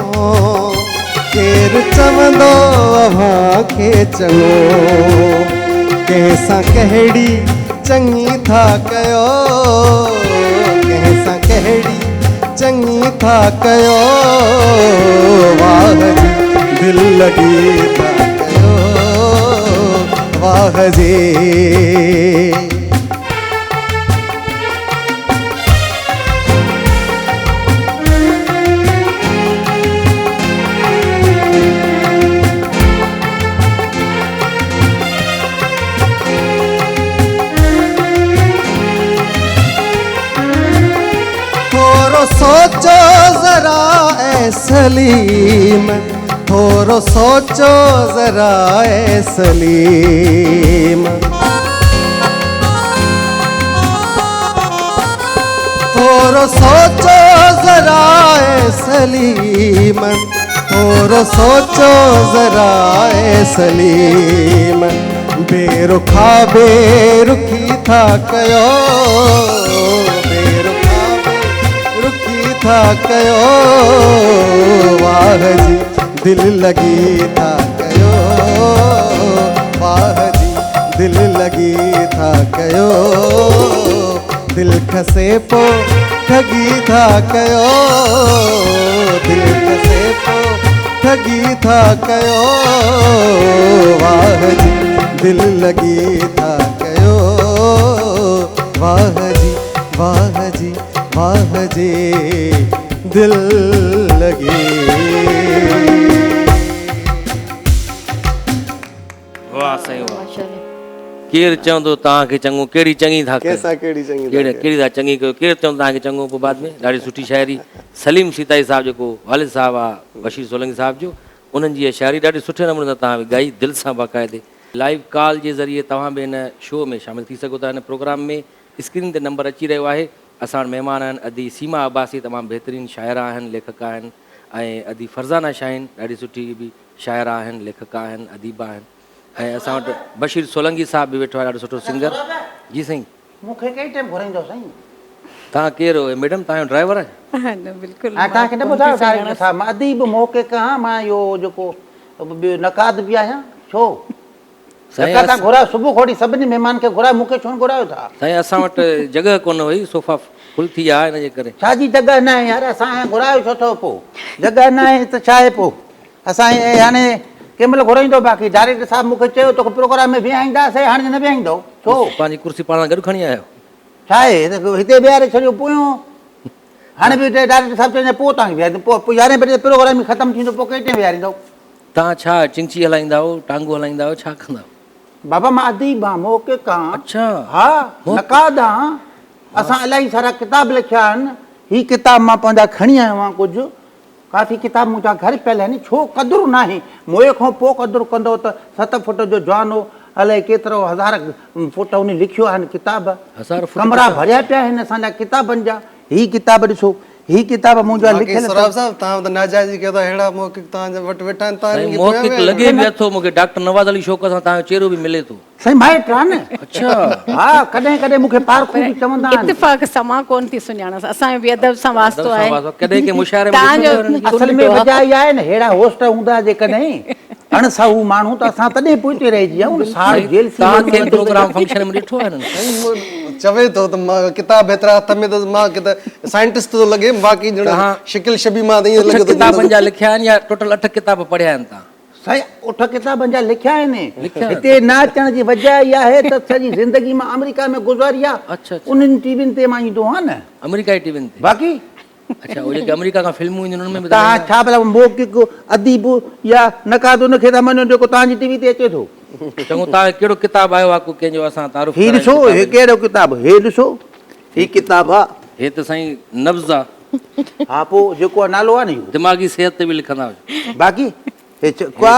केरु चवंदो अव्हांखे चङो कंहिंसां कहिड़ी चङी था कयो कंहिंसां कहिड़ी चङी था कयो वाह जी दिल लगी था कयो वाह जी सोचो जरा ए सलीम थोरो सोचो जरा ए सलीम थोरो सोचो जरा ए सलीम थोरो सोचो जरा ए सलीम बेरुखा बेरुखी था कयो था कयो वाह जी दिल लगी था कयो वाह जी दिल लगी था कयो दिल खसे पो ठगी था कयो दिल खसे पो ठगी था कयो वाह जी दिल लगी था कयो वाह जी वाह जी वाह जी दिल लगी वाह सही वाह केरु चवंदो तव्हांखे चङो कहिड़ी चङी था कयो कैसा कहिड़ी चङी कहिड़ी था चङी कयो केरु चवंदो तव्हांखे चङो पोइ बाद में ॾाढी सुठी शाइरी सलीम सीताई साहिबु जेको वालिद साहिबु आहे बशीर सोलंकी साहिब जो उन्हनि जी इहा शाइरी ॾाढी सुठे नमूने सां तव्हां ॻाई दिलि सां बाक़ाइदे लाइव कॉल जे ज़रिए तव्हां बि हिन शो में शामिलु थी सघो था हिन प्रोग्राम में स्क्रीन ते नंबर अची रहियो आहे असां वटि महिमान आहिनि अदी सीमा अब्बासी तमामु बहितरीनु शाइरा आहिनि लेखक आहिनि ऐं अदी फरज़ाना शाहीन ॾाढी सुठी बि शाइरा आहिनि लेखक आहिनि अदीबा आहिनि ऐं असां वटि बशीर सोलंकी साहिबु बि वेठो आहे ॾाढो सुठो सिंगर जी साईं मूंखे कई टाइम घुराईंदो साईं तव्हां केरु मैडम तव्हांजो ड्राइवर आहे हा न बिल्कुलु ऐं तव्हांखे न ॿुधायो छा मां अदीब मौक़े खां मां इहो जेको ॿियो नक़ाद बि आहियां छो तव्हां घुरायो सुबुह खोड़ी सभिनी महिमान खे घुरायो मूंखे छो घुरायो था साईं असां वटि जॻह कोन हुई सोफ़ा फुल थी विया हिन जे करे छाजी जॻह न आहे यार असां घुरायो छो अथव पोइ जॻह न आहे त छा आहे पोइ असां हाणे कंहिं महिल घुराईंदो बाक़ी डायरेक्टर साहिबु मूंखे चयो तोखे प्रोग्राम में विहाईंदासीं हाणे न विहाईंदो छो पंहिंजी कुर्सी पाण सां गॾु खणी आयो छा आहे त हिते विहारे छॾियो पोयो हाणे बि डायरेक्टर साहिबु चवंदा पोइ तव्हांखे विहारींदो पोइ 11 बजे प्रोग्राम ख़तमु थींदो पोइ कंहिं टाइम विहारींदो तव्हां छा चिंची हलाईंदा हो टांगू हलाईंदा हो छा कंदा बाबा मां अदीब आहियां मौक़े खां अच्छा हा नक़ाद आहियां असां इलाही सारा किताब लिखिया आहिनि हीअ किताब मां पंहिंजा खणी आयो आहियां कुझु काफ़ी किताब मुंहिंजा घर पियल आहिनि छो क़दुरु न आहे मोए खां पोइ क़दुरु कंदो त 7 फुट जो जवानो अलाए केतिरो हज़ार फुट उन लिखियो आहे किताब कमरा भरिया पिया आहिनि असांजा किताबनि जा हीअ किताब ॾिसो हीअ किताब मुंहिंजा लिखियल सराब साहब तव्हां त नाजाइज़ कयो था अहिड़ा मौक़िक़ तव्हांजे वटि वेठा आहिनि तव्हां मौक़िक़ लॻे बि अथो मूंखे डॉक्टर नवाज़ अली शौक़ सां तव्हांजो चेहरो बि मिले थो साईं माइट आहे न अच्छा हा कॾहिं कॾहिं मूंखे पारखू बि चवंदा आहिनि इत्तिफ़ाक़ सां मां कोन थी सुञाणा असांजो बि अदब सां वास्तो आहे कॾहिं के मुशाइरे में तव्हांजो असल में वजह इहा आहे न अहिड़ा होस्ट हूंदा जेकॾहिं अणसाहू माण्हू त असां तॾहिं पोइ रहिजी विया साड़ जेल तव्हांखे प्रोग्राम फंक्शन में ॾिठो आहे न चवे थो त मां किताब एतिरा हथ में त मां साइंटिस्ट थो लॻे बाक़ी शिकिल शबी मां त ईअं लॻे थो किताबनि जा लिखिया आहिनि या टोटल 8 किताब पढ़िया आहिनि तव्हां साईं 8 किताबनि जा लिखिया आहिनि हिते न अचण जी वजह इहा आहे त सॼी ज़िंदगी मां अमेरिका में गुज़ारी आहे उन्हनि टीवियुनि ते मां ईंदो आहियां न अमेरिका जी टीवियुनि ते बाक़ी अच्छा उहे जेके अमेरिका खां फिल्मूं ईंदियूं उन्हनि में तव्हां छा भला मौक़िक़ अदीब या नक़ाद उनखे था मञो जेको तव्हांजी टीवी ते अचे थो चङो तव्हां कहिड़ो किताब आयो आहे कंहिंजो असां तारीफ़ हीउ ॾिसो हे कहिड़ो किताब हे ॾिसो ही किताब आहे हे त साईं नब्ज़ आहे हा पोइ जेको आहे नालो आहे न दिमाग़ी सिहत ते बि लिखंदा हुआ बाक़ी हे का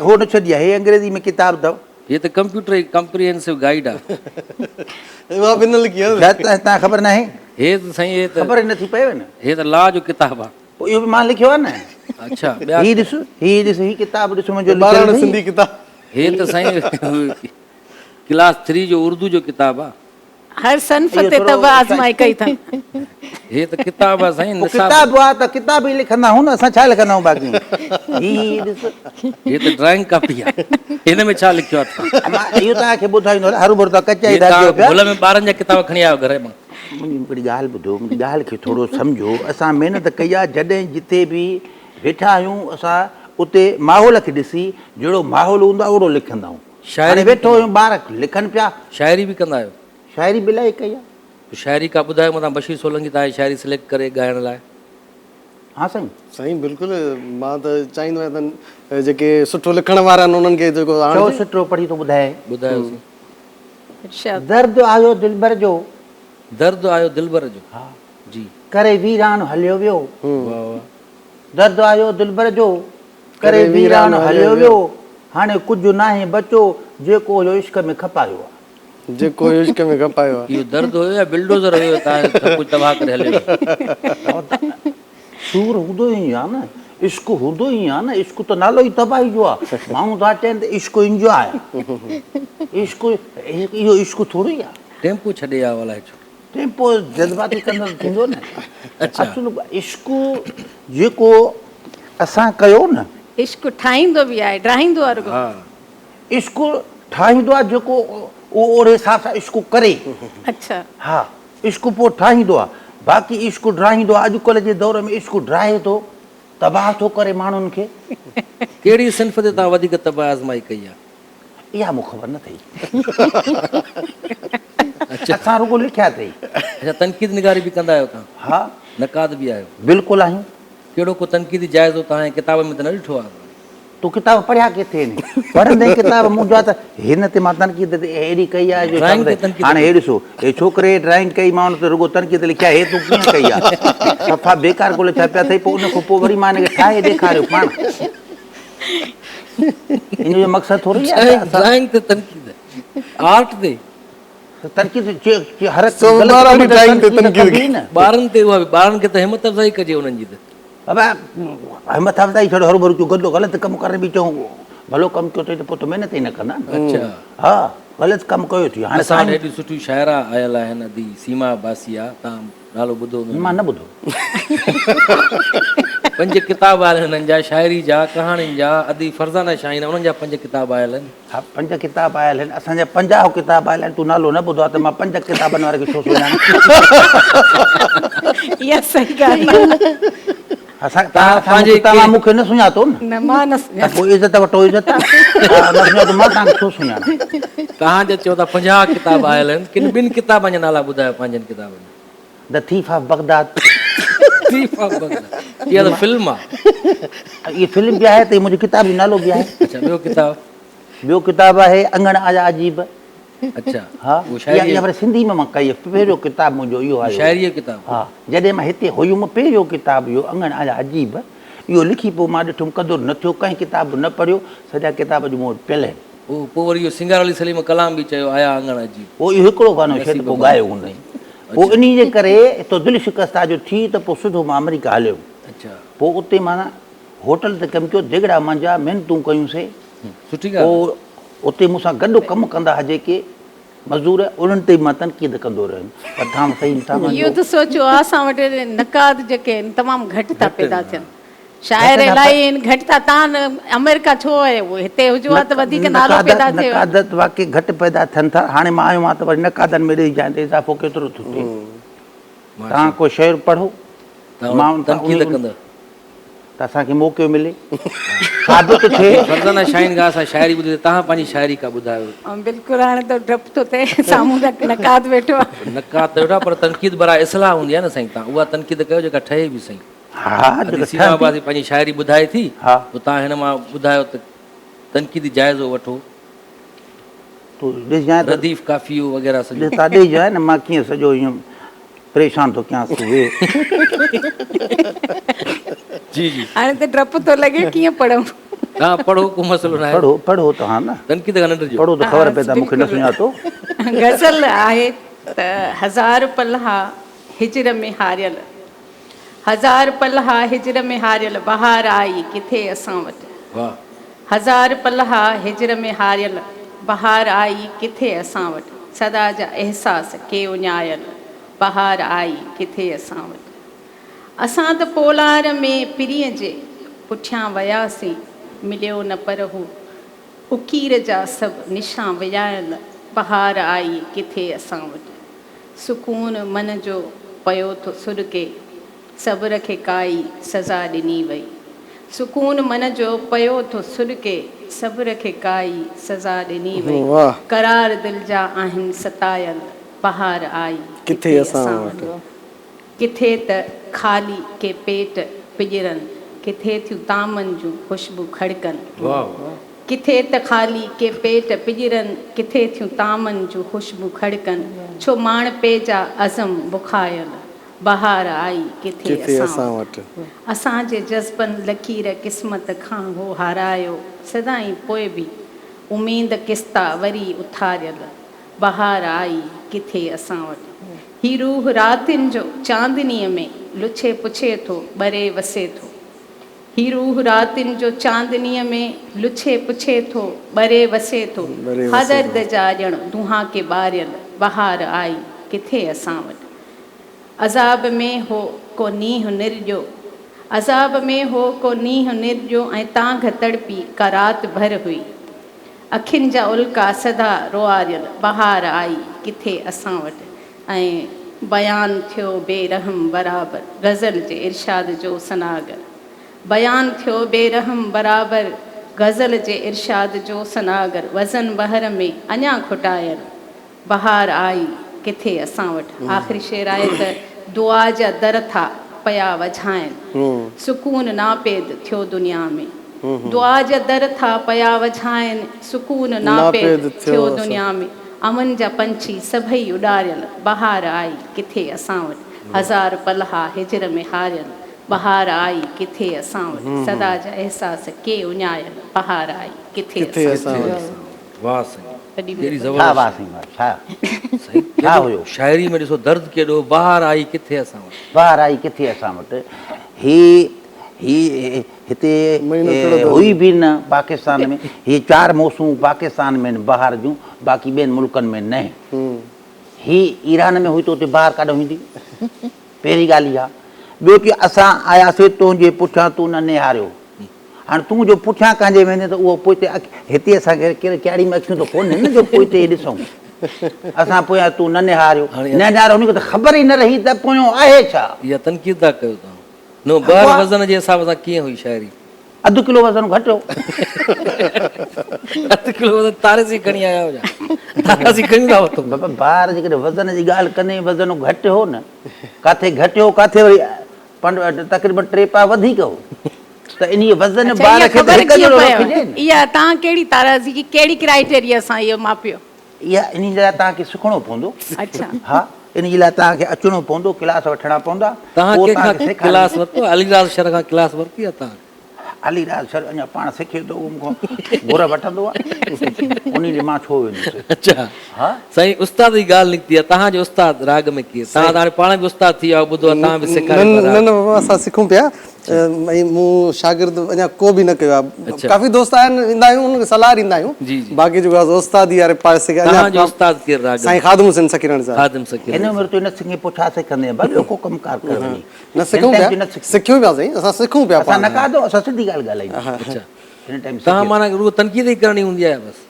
हो न छॾी आहे हे अंग्रेज़ी में किताब अथव ये त कंप्यूटर कॉम्प्रिहेंसिव गाइड आहे तव्हां ख़बर न आहे हे त साईं हे त ख़बर ई नथी पए न हे त लॉ जो किताब आहे पोइ इहो बि मां लिखियो आहे न। अच्छा ॿिया ही ॾिस ही किताब ॾिस मुंहिंजो ॿारहं लिखियलु सिंधी किताब हे त साईं क्लास 3 जो उर्दू जो किताब आहे। हर सन्फ इहो ते थोरो तब आज़माई कई अथनि। हे त किताब आहे साईं पोइ निसाब। किताब आहे त किताब ई लिखंदा आहियूं न, असां छा लिखंदा आहियूं बाक़ी। ही ॾिस हे त ड्राइंग कॉपी आहे, हिन में छा लिखियो आहे तव्हां? मां इहो तव्हांखे ॿुधाईंदो हरू भरू त कचा ई हे था तव्हां कयो पिया। भुल में ॿारनि जा किताब खणी आयो घर मां। मुंहिंजी हिकिड़ी ॻाल्हि ॿुधो, मुंहिंजी ॻाल्हि खे थोरो सम्झो। असां महिनत कई आहे, जॾहिं जिते बि वेठा आहियूं असां उते माहौल खे ॾिसी जहिड़ो माहौल हूंदो आहे ओहिड़ो लिखंदा आहियूं। शाइरी हाणे वेठो आहियूं ॿार लिखनि पिया, शाइरी बि कंदा आहियो? शाइरी बि इलाही कई आहे। शाइरी का ॿुधायो मथां बशीर सोलंकी तव्हांजी शाइरी सिलेक्ट करे ॻाइण लाइ। हा साईं, साईं बिल्कुलु मां त चाहींदो आहियां त जेके सुठो लिखण वारा आहिनि उन्हनि खे जेको चओ हाणे सुठो पढ़ी थो ॿुधाए। ॿुधायोसीं। इरशाद। दर्द आयो दिलबर जो, दर्द आयो दिलबर जो। हा जी करे वीरान हलियो वियो। वाह वाह। दर्द आयो दिलबर जो, करे वीरान हलियो वियो। हाणे कुझु नाहे बचो जेको हुयो इश्क में खपायो आहे। जेको इश्क में खपायो आहे। इहो दर्द हुयो या बिल्डोज़र हुयो तव्हां सभु कुझु तबाह करे हलियो? सूर हूंदो ई आहे न, इश्क हूंदो ई आहे न। इश्क त नालो ई तबाही जो आहे। माण्हू था चवनि त इश्क इंजॉय आहे। इश्क इहो इश्क थोरो ई आहे। टेम्पो छॾे आयो अलाए छो? टेम्पो जज़्बाती कंदड़ थींदो न। अच्छा। असुल इश्क जेको असां कयो न, इश्क ठाहींदो बि आहे, ड्राहींदो आहे रुॻो। हा इश्क ठाहींदो आहे जेको उहो ओड़े हिसाब सां इश्क करे। अच्छा। हा इश्क पोइ ठाहींदो आहे, बाक़ी इश्क ड्राहींदो आहे। अॼुकल्ह जे दौर में इश्क ड्राहे थो, तबाह थो करे माण्हुनि खे। कहिड़ी सिन्फ़ ते तव्हां वधीक तबाह आज़माई कई आहे? इहा मूं ख़बर न अथई। असां रुॻो लिखिया अथई। अच्छा तनक़ीद निगारी बि कंदा आहियो तव्हां? हा नक़ाद बि आहियो? बिल्कुलु आहियूं। कहिड़ो को तनक़ीदी जाइज़ो तव्हां किताब में त न ॾिठो आहे? तूं किताब पढ़िया किथे आहिनि? पढ़ंदे किताब मुंहिंजा त हिन ते मां तनक़ीद ते अहिड़ी कई आहे जो ड्राइंग ते तनक़ीद हाणे हे ॾिसो, हे छोकिरे ड्राइंग कई, मां हुन ते रुॻो तनक़ीद लिखिया। हे तूं कीअं कई आहे? सफ़ा बेकार को लिखिया पिया अथई। पोइ उन खां पोइ वरी मां हिनखे ठाहे ॾेखारियो पाण। इन जो मक़सदु थोरो ई आहे ड्राइंग ते तनक़ीद, आर्ट ते तनक़ीद। हर ॿारनि ते उहा ॿारनि खे त हिमत अफ़ज़ाई कजे उन्हनि जी त। बाबा हिमत अफ़ज़ाई छॾो, हरू भरू चूं गंदो ग़लति कमु करण बि चऊं भलो कमु कयो अथई त पोइ त महिनत ई न कंदा। अच्छा। हा ग़लति कमु कयो थी। हाणे असां वटि हेॾी सुठी शाइरा आयल आहिनि। अदी सीमा बासिया, तव्हां नालो ॿुधो हूंदो? मां न ॿुधो। 5 किताब आयल आहिनि हिननि जा, शाइरी जा, कहाणियुनि जा। अदी फरज़ाना शाहीन उन्हनि जा 5 किताब आयल आहिनि। हा 5 किताब आयल आहिनि। असांजा 50 किताब आयल आहिनि। तूं नालो न ॿुधो आहे त मां 5 किताबनि वारे खे छो सुञाणां? इहा सही ॻाल्हि आहे। असां तव्हां मूंखे न सुञातो न। न मां न त पोइ इज़त वठो, इज़त आहे। न सुञातो मां तव्हांखे छो सुञाणां? तव्हां जो चओ था 50 किताब आयल आहिनि, किन 2 किताबनि जा नाला ॿुधायो पंहिंजनि किताबनि? The thief of Baghdad. इहा त फिल्म आहे। इहा फिल्म बि आहे त मुंहिंजी किताब जो नालो बि आहे। अच्छा ॿियो किताब? ॿियो किताब आहे अंगण आया अजीब। अच्छा। हा उहो शाइरी इहा वरी सिंधी में मां कई। पहिरियों किताब मुंहिंजो इहो आहे। शाइरी जो किताब? हा जॾहिं मां हिते हुयुमि पहिरियों किताब इहो अंगण आया अजीब। इहो लिखी पोइ मां ॾिठुमि क़दुरु न थियो, कंहिं किताब न पढ़ियो। सॼा किताब जो मूं वटि पियल आहिनि। पोइ वरी इहो सिंगार अली सलीम कलाम बि चयो आया अंगण अजीब। पोइ इहो हिकिड़ो गानो शायदि पोइ ॻायो हूंदई। पोइ इन जे करे हितो दिलि शिकस्ता जो थी त पोइ सिधो मां अमेरिका हलियो। अच्छा। पोइ उते माना होटल ते कमु कयो, दिगड़ा मुंहिंजा महिनतूं कयूंसीं। सुठी ॻाल्हि। पोइ उते मूंसां गॾु कमु कंदा हुआ जेके मज़दूर, उन्हनि ते मां तनक़ीद कंदो रहियुमि। पठान सही इहो त सोचियो आहे असां वटि नक़ाद जेके आहिनि तमामु घटि था पैदा थियनि। शाइर इलाही आहिनि, घटि था। तव्हां अमेरिका छो आयो? हिते हुजो आहे त वधीक नालो पैदा थियो। नक़ादत वाक़ई घटि पैदा थियनि था। हाणे मां आयो आहियां त वरी नक़ादनि में ॾेई जाए त इज़ाफ़ो केतिरो थो थिए। तव्हां को शेर पढ़ो, मां तनक़ीद कंदो त असांखे मौक़ो मिले, साबित थिए। फरज़ाना शाहीन खां असां शाइरी ॿुधी, तव्हां पंहिंजी शाइरी का ॿुधायो? बिल्कुलु। हाणे त डपु थो थिए, साम्हूं नक़ाद वेठो आहे। नक़ाद त वेठो, पर तनक़ीद बरा इस्लाह हूंदी आहे न साईं। तव्हां उहा तनक़ीद कयो जेका ठहे बि साईं। हा सीमा बासी पंहिंजी शाइरी ॿुधाए थी। हा पोइ तव्हां हिन मां ॿुधायो त तनक़ीदी जाइज़ो वठो। तूं ॾिस जाए रदीफ़ काफ़ियो वग़ैरह सॼो तव्हां ॾेई जाए न। मां कीअं सॼो ईअं परेशान थो कयां। जी जी। हाणे त डपु थो लॻे, कीअं पढ़ूं? तव्हां पढ़ो, को मसइलो न आहे। पढ़ो तव्हां न, तनक़ीद खां न ॾिजो। पढ़ो त ख़बर पए त मूंखे न सुञातो। गज़ल आहे त 1000 पलहा हिजर में हारियल, हज़ार पलहा हिजर में हारियल बहार आई किथे असां वटि। वाह। हज़ार पलहा हिजर में हारियल बहार आई किथे असां वटि। सदा जा अहसास के उञायल बहार आई किथे असां वटि। असां त पोलार में पिरीअ जे पुठियां वियासीं, मिलियो न पर हू उकीर जा सभु निशां वियायल बहार आई किथे असां वटि। सुकून मन जो पियो थो सुॾके, सब्र खे काई सज़ा ॾिनी वई। सुकून मन जो पियो थो सुॾके, सब्र खे काई सज़ा ॾिनी वई। वाह। करार दिलि जा आहिनि सतायल बहार आई किथे असां वटि। किथे त ख़ाली के पेट पिजरनि, किथे थियूं तामनि जूं ख़ुशबू खड़कनि। वाह। किथे त ख़ाली के पेट पिजरनि, किथे थियूं तामनि जूं ख़ुशबू खड़कनि। छो माण पे जा अज़म बुखायल बहार आई किथे असां वटि। असांजे जज़्बनि लकीर क़िस्मत खां हो हारायो, सदाईं पोइ बि उमेद किस्ता वरी उथारियल बहार आई किथे असां वटि। ही रूह रातिनि जो चांदनीअ में लुछे पुछे थो ॿरे वसे थो। ही रूह रातिनि जो चांदनीअ में लुछे पुछे थो ॿरे वसे थो। हदर्द जा ॼण दुहा के ॿारियल बहार आई किथे असां वटि। अज़ाब में हो को नींहुं निर्जो, अज़ाब में हो को नींहुं निर्जो ऐं तांघ तड़पी का राति भर हुई। अखियुनि जा उल्का सदा रोआरियल बहार आई किथे असां वटि। ऐं बयानु थियो बेरहम बराबरि ग़ज़ल जे इरशाद जो सनागर। बयानु थियो बेरहम बराबरि ग़ज़ल जे इरशाद जो सनागर। वज़न बहर में अञा खुटायल बहार आई किथे असां वटि। आख़िरी शेर आहे त दुआ जा दर था पया वझाइनि, सुकून नापेद थियो दुनिया में। दुआ जा दर था पया वझाइनि, सुकून नापेद थियो दुनिया में। अमन जा पंछी सभई उॾारियल बहार आई किथे असां वटि। हज़ार पलहा हिजर में हारियल बहार आई किथे असां वटि। सदा जा अहसास के उञायल बहार आई किथे असां वटि। वाह साईं, केॾी छा ज़बरदस्त। वाह साईं, छा साईं, छा हुयो? शाइरी में ॾिसो दर्द केॾो, बहार आई किथे असां वटि। ॿाहिरि आई किथे असां वटि। ही हिते हुई बि न पाकिस्तान में। ही 4 मौसमूं पाकिस्तान में आहिनि बहार जूं, बाक़ी ॿियनि मुल्कनि में न। ही ईरान में हुई त उते बहार काॾो ईंदी, पहिरीं ॻाल्हि इहा। ॿियो कि असां आयासीं तुंहिंजे पुठियां तूं न निहारियो। हाणे तूं जो पुठियां कंहिंजे वेंदे त उहो पोइ हिते असांखे कहिड़ी कहिड़ी में अखियूं त कोन्हे न जो पोइ हिते ॾिसूं। असां पोयां तूं न निहारियो, न निहारियो, उनखे त ख़बर ई न रही त पोयों आहे छा। इहा तनक़ीद था कयो तव्हां। नो ॿार वज़न जे हिसाब सां कीअं हुई शाइरी? अधु किलो वज़न घटि हो। अधु किलो वज़न तारे खणी आया हुआ, तारासी खणी था वठो। बाबा ॿार जेकॾहिं वज़न जी ॻाल्हि कनि, वज़न घटि हो न, किथे घटि हो, किथे वरी तक़रीबन 3 पा वधीक हो। त इन वज़न ॿार खे इहा तव्हां कहिड़ी ताराज़ी की कहिड़ी क्राइटेरिया सां इहो मापियो? इहा इन जे लाइ तव्हांखे सिखणो पवंदो। अच्छा। हा, इन जे लाइ तव्हांखे अचिणो पवंदो, क्लास वठणा पवंदा। तव्हां कंहिंखां क्लास वरितो? अलीराज शर खां क्लास वरिती आहे तव्हां? अलीराज शर अञा पाण सिखे थो, घुर वठंदो आहे, उन ॾे मां छो वेंदुसि। अच्छा। हा साईं, उस्ताद जी ॻाल्हि निकिती आहे। तव्हांजो उस्ताद राग में कीअं? तव्हां हाणे पाण बि उस्ताद थी विया, ॿुधो आहे तव्हां बि सेखारियो। न न बाबा, असां सिखूं पिया। ऐं मूं शागिर्द अञा को बि न कयो आहे। काफ़ी दोस्त आहिनि, ईंदा आहियूं, उनखे सलाह ॾींदा आहियूं। बाक़ी जेको आहे उस्ताद ई यार पासे खे। तव्हांजो उस्ताद केरु राग? साईं ख़ादिम हुसैन सकीरणी साहिब। ख़ादिम सकीरणी। हिन उमिरि तूं न सिखे पोइ छा सिखंदे? ॿियो को कमकार कर वञी। न सिखूं पिया, सिखियूं पिया साईं, असां सिखूं पिया। असां न कादो, असां सिधी ॻाल्हि ॻाल्हायूं। अच्छा। हिन टाइम तव्हां माना रुॻो तनक़ीद ई करणी हूंदी आहे बसि?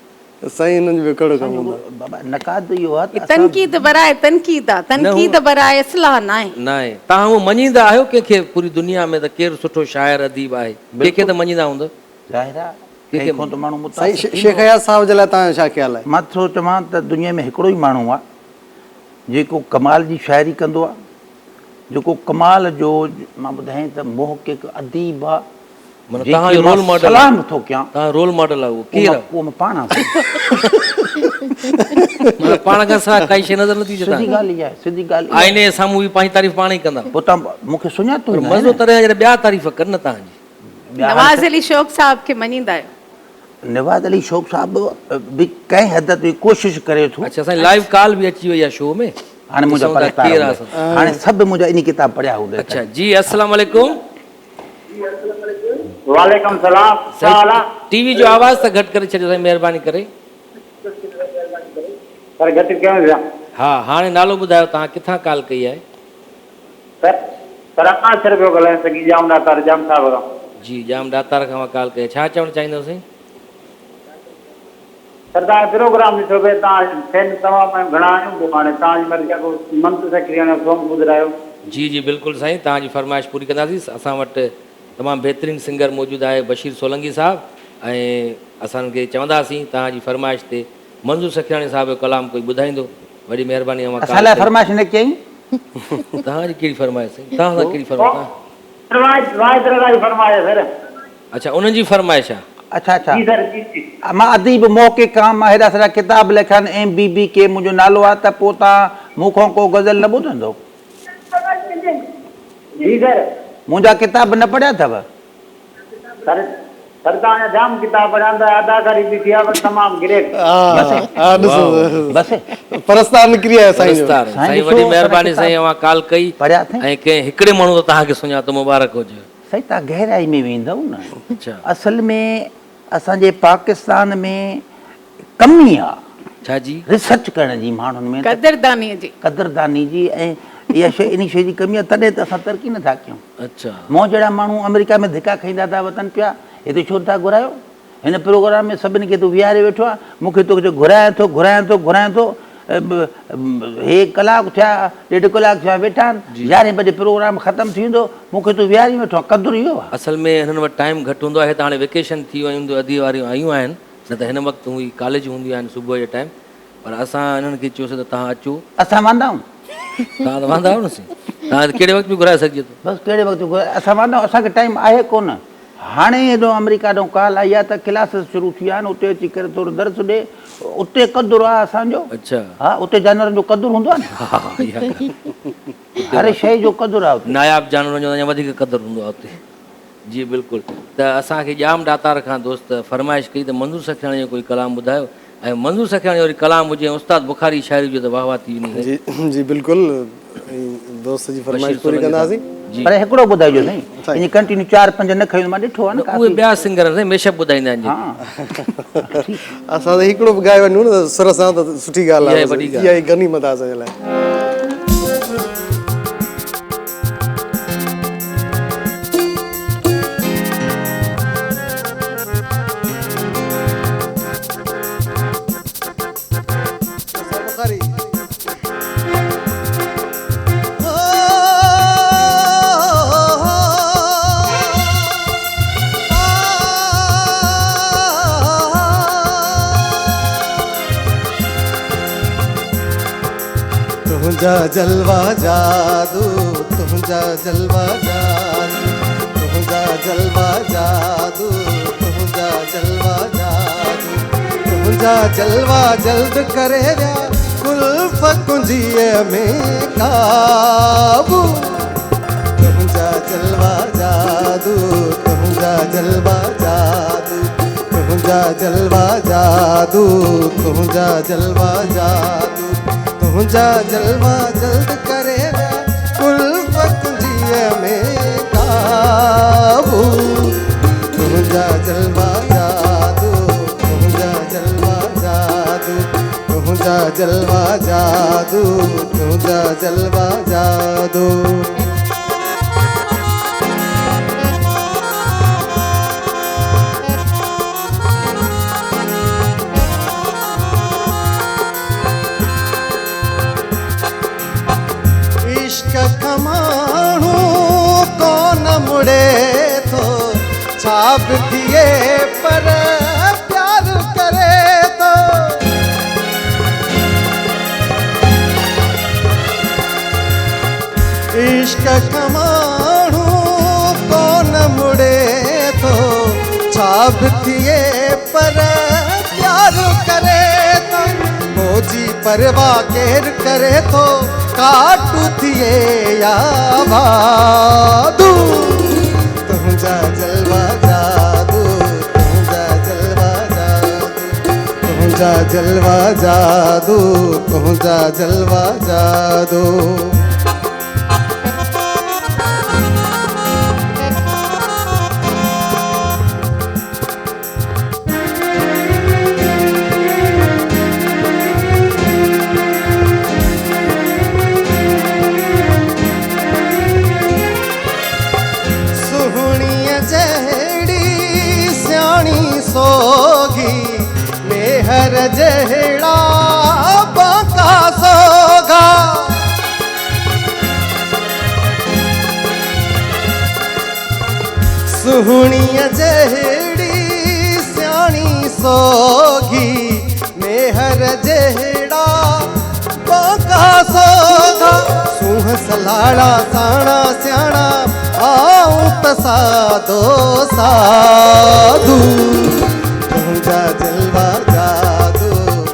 साईं हिननि जो कहिड़ो कमु हूंदो आहे? बाबा नकाद इहो आहे त तनक़ीद बराए तनक़ीद आहे, तनक़ीद बराए इस्लाह न आहे। न आहे। तव्हां उहो मञींदा आहियो कंहिंखे पूरी दुनिया में त केरु सुठो शाइर अदीब आहे? कंहिंखे त मञींदा हूंदो। ज़ाहिर आहे, कंहिंखां त माण्हू साईं मुतासिर शेख हयात साहिब जे लाइ तव्हांजो छा ख़्यालु आहे? मां थो चवां त दुनिया में हिकिड़ो ई माण्हू आहे जेको कमाल जी शाइरी कंदो आहे, जेको कमाल जो मां ॿुधायां त मुहक़िक़ अदीब आहे। तव्हांजो रोल मॉडल सलाम थो कयां, तव्हां रोल मॉडल आहे, उहो केरु आहे? उहो मां पाण आहियां। पाण खां सवाइ काई शइ नज़र नथी अचे। सिधी ॻाल्हि इहा आहे, सिधी ॻाल्हि। आईने जे साम्हूं बि पंहिंजी तारीफ़ पाण ई कंदा। पोइ तव्हां मूंखे सुञातो न मज़ो तॾहिं जॾहिं ॿिया तारीफ़ कनि न तव्हांजी। नवाज़ अली शौक़ साहब खे मञींदा आहियो? नवाज़ अली शौक़ साहब बि कंहिं हद ते कोशिशि करे थो। अच्छा, साईं लाइव कॉल बि अची वई आहे शो में? हाणे मुंहिंजा ॾिसूं था परस्तार केरु हूंदा। आहे। हाणे सभु मुंहिंजा इन किताब पढ़िया हूंदा। अच्छा जी, अस्सलाम वालेकुम। वालेकुम सलाम। छा हाल आहे? टीवी जो आवाज़ त घटि करे छॾियो साईं, महिरबानी करे। पर घटि कयो पिया। हा, हाणे नालो ॿुधायो, तव्हां किथां कॉल कई आहे? सर आकाश सर पियो ॻाल्हायां सॻी जाम दातार जाम साहिब खां। जी, जाम दातार खां मां कॉल कई। छा चवणु चाहींदो साईं? सर तव्हां प्रोग्राम ॾिठो पिए, तव्हां फैन तमामु घणा आहियूं, पोइ हाणे तव्हांजी मर्ज़ी जेको मंत सेक्रेटरी हाणे सॉन्ग ॿुधायो। जी जी बिल्कुलु साईं, तव्हांजी फरमाइश पूरी कंदासीं। असां वटि तमामु बहितरीनु सिंगर मौजूदु आहे बशीर सोलंकी साहिबु, ऐं असांखे चवंदासीं तव्हांजी फरमाइश ते मंज़ूर सखियाणी साहिब जो कलाम कोई ॿुधाईंदो। वॾी महिरबानी। असां लाइ फरमाइश न कयईं। तव्हांजी कहिड़ी फरमाइश साईं? तव्हां सां कहिड़ी फरमाइश? फरमाए सर। अच्छा, उन्हनि जी फरमाइश आहे। अच्छा अच्छा, जी सर जी जी। मां अदीब मौक़े खां मां हेॾा सारा किताब लिखिया आहिनि, MBBK मुंहिंजो नालो आहे, त पोइ तव्हां मूंखां को गज़ल न ॿुधंदो? जी सर। मुंहिंजा किताब न पढ़िया अथव? सर सर तव्हांजा जाम किताब पढ़िया आहिनि, अदाकारी बि थी आहे, पर तमामु ग्रेट। हा ॾिसो बसि परस्तार निकिरी आयो साईं जो। साईं साईं वॾी ॾिसो, महिरबानी असां साईं, अवां कॉल कई पढ़िया अथई। ऐं कंहिं हिकिड़े माण्हू त तव्हांखे सुञातो, मुबारक हुजे। साईं तव्हां गहराई में वेंदव न। अच्छा, असल में असांजे पाकिस्तान में कमी आहे छा जी? रिसर्च करण जी, माण्हुनि में कदरदानीअ जी। क़दरदानी जी, ऐं इहा शइ इन शइ जी कमी आहे, तॾहिं त असां तरक़ी नथा कयूं। अच्छा, मूं जहिड़ा माण्हू अमेरिका में धिका खाईंदा था वतन पिया, हिते छो था घुरायो? हिन प्रोग्राम में सभिनी खे तूं विहारे वेठो आहे, मूंखे तोखे घुरायां थो। हे कलाक थिया, 1.5 कलाक थिया वेठा आहिनि, 11 बजे प्रोग्राम ख़तमु थी वेंदो, मूंखे तूं विहारे वेठो आहे। क़दुरु इहो आहे। असल में हिननि वटि टाइम घटि हूंदो आहे। त हाणे वेकेशन थी वियूं हूंदियूं, अधी वारियूं आयूं आहिनि, न त हिन वक़्तु हुई कॉलेज हूंदियूं आहिनि सुबुह जे टाइम। पर असां हिननि खे चयोसीं त तव्हां अचो। असां वांदा आहियूं। तव्हां त वांदा आहियो न साईं, तव्हां कहिड़े वक़्तु बि घुराए सघिजे थो। बसि कहिड़े वक़्तु असां वांदा आहियूं, असांखे टाइम आहे कोन। हाणे हेॾो अमेरिका ॾों कॉल आई आहे त क्लासिस शुरू थी विया आहिनि, उते अची करे थोरो दर्स ॾे। उते क़दुरु आहे असांजो। अच्छा, हा, उते जानवरनि जो क़दुरु हूंदो आहे न। हर शइ जो क़दुरु आहे उते। नायाब जानवरनि जो अञा वधीक क़दुरु हूंदो आहे उते। जी बिल्कुलु। त असांखे जाम दातार खां दोस्त फरमाइश कई त मंज़ूर सखियाणी जो कोई कलाम ॿुधायो, ऐं मंज़ूर सखियाणी वरी कलाम हुजे, उस्ताद बुखारी शाइरी जो त वाह वाह थी वञे। जी जी बिल्कुलु, दोस्त जी फरमाइश पूरी कंदासीं। पर हिकिड़ो ॿुधाइजो साईं, इन कंटिन्यू 4-5 न खयूं, मां ॾिठो आहे न। उहे ॿिया सिंगर साईं बेशक ॿुधाईंदा आहिनि। हा, असां त हिकिड़ो बि ॻाए वञूं न सुर सां त सुठी ॻाल्हि इहा आहे। ई वॾी ॻाल्हि इहा ई गनीमत आहे असांजे लाइ। तुझा जलवा जादू, तुझा जलवा जादू, तुझा जलवा जादू, तुझा जलवा जादू, तुझा जलवा जल्द करे विया कुल्फ कुंजीअ में काबू। तुझा जलवा जादू, तुझा जलवा जादू, तुझा जलवा जादू, तुझा जलवा जादू, तुझा जलवा जल्द करे कुल्फ कुंजीअ में काबू। तुझा जलवा जादू, तुझा जलवा जादू, तुझा जलवा जादू, तुझा जलवा जादू। इश्क कमाणू कोन मुड़े थो, छा बि थिए पर प्यार करे थो। इश्क कमाणू कोन मुड़े थो, छा बि थिए पर प्यार करे थो। मुंहिंजी परवाह केरु करे थो, काटू थिए या भादू। तुझा जलवा जादू, तुझा जलवा जादू, तुंहिंजा जलवा जादू, तुंहिंजा जलवा जादू। सुहणीअ जहिड़ी सियाणी सोगी, मेहर जहिड़ा बाका सोगा। सुहणीअ जहिड़ी सियाणी सोगी, मेहर जहिड़ा बाका सोगा। सूंह सलाड़ा साणा सियाणा आऊं त साधो साधू। तुंहिंजा जलवा जादू,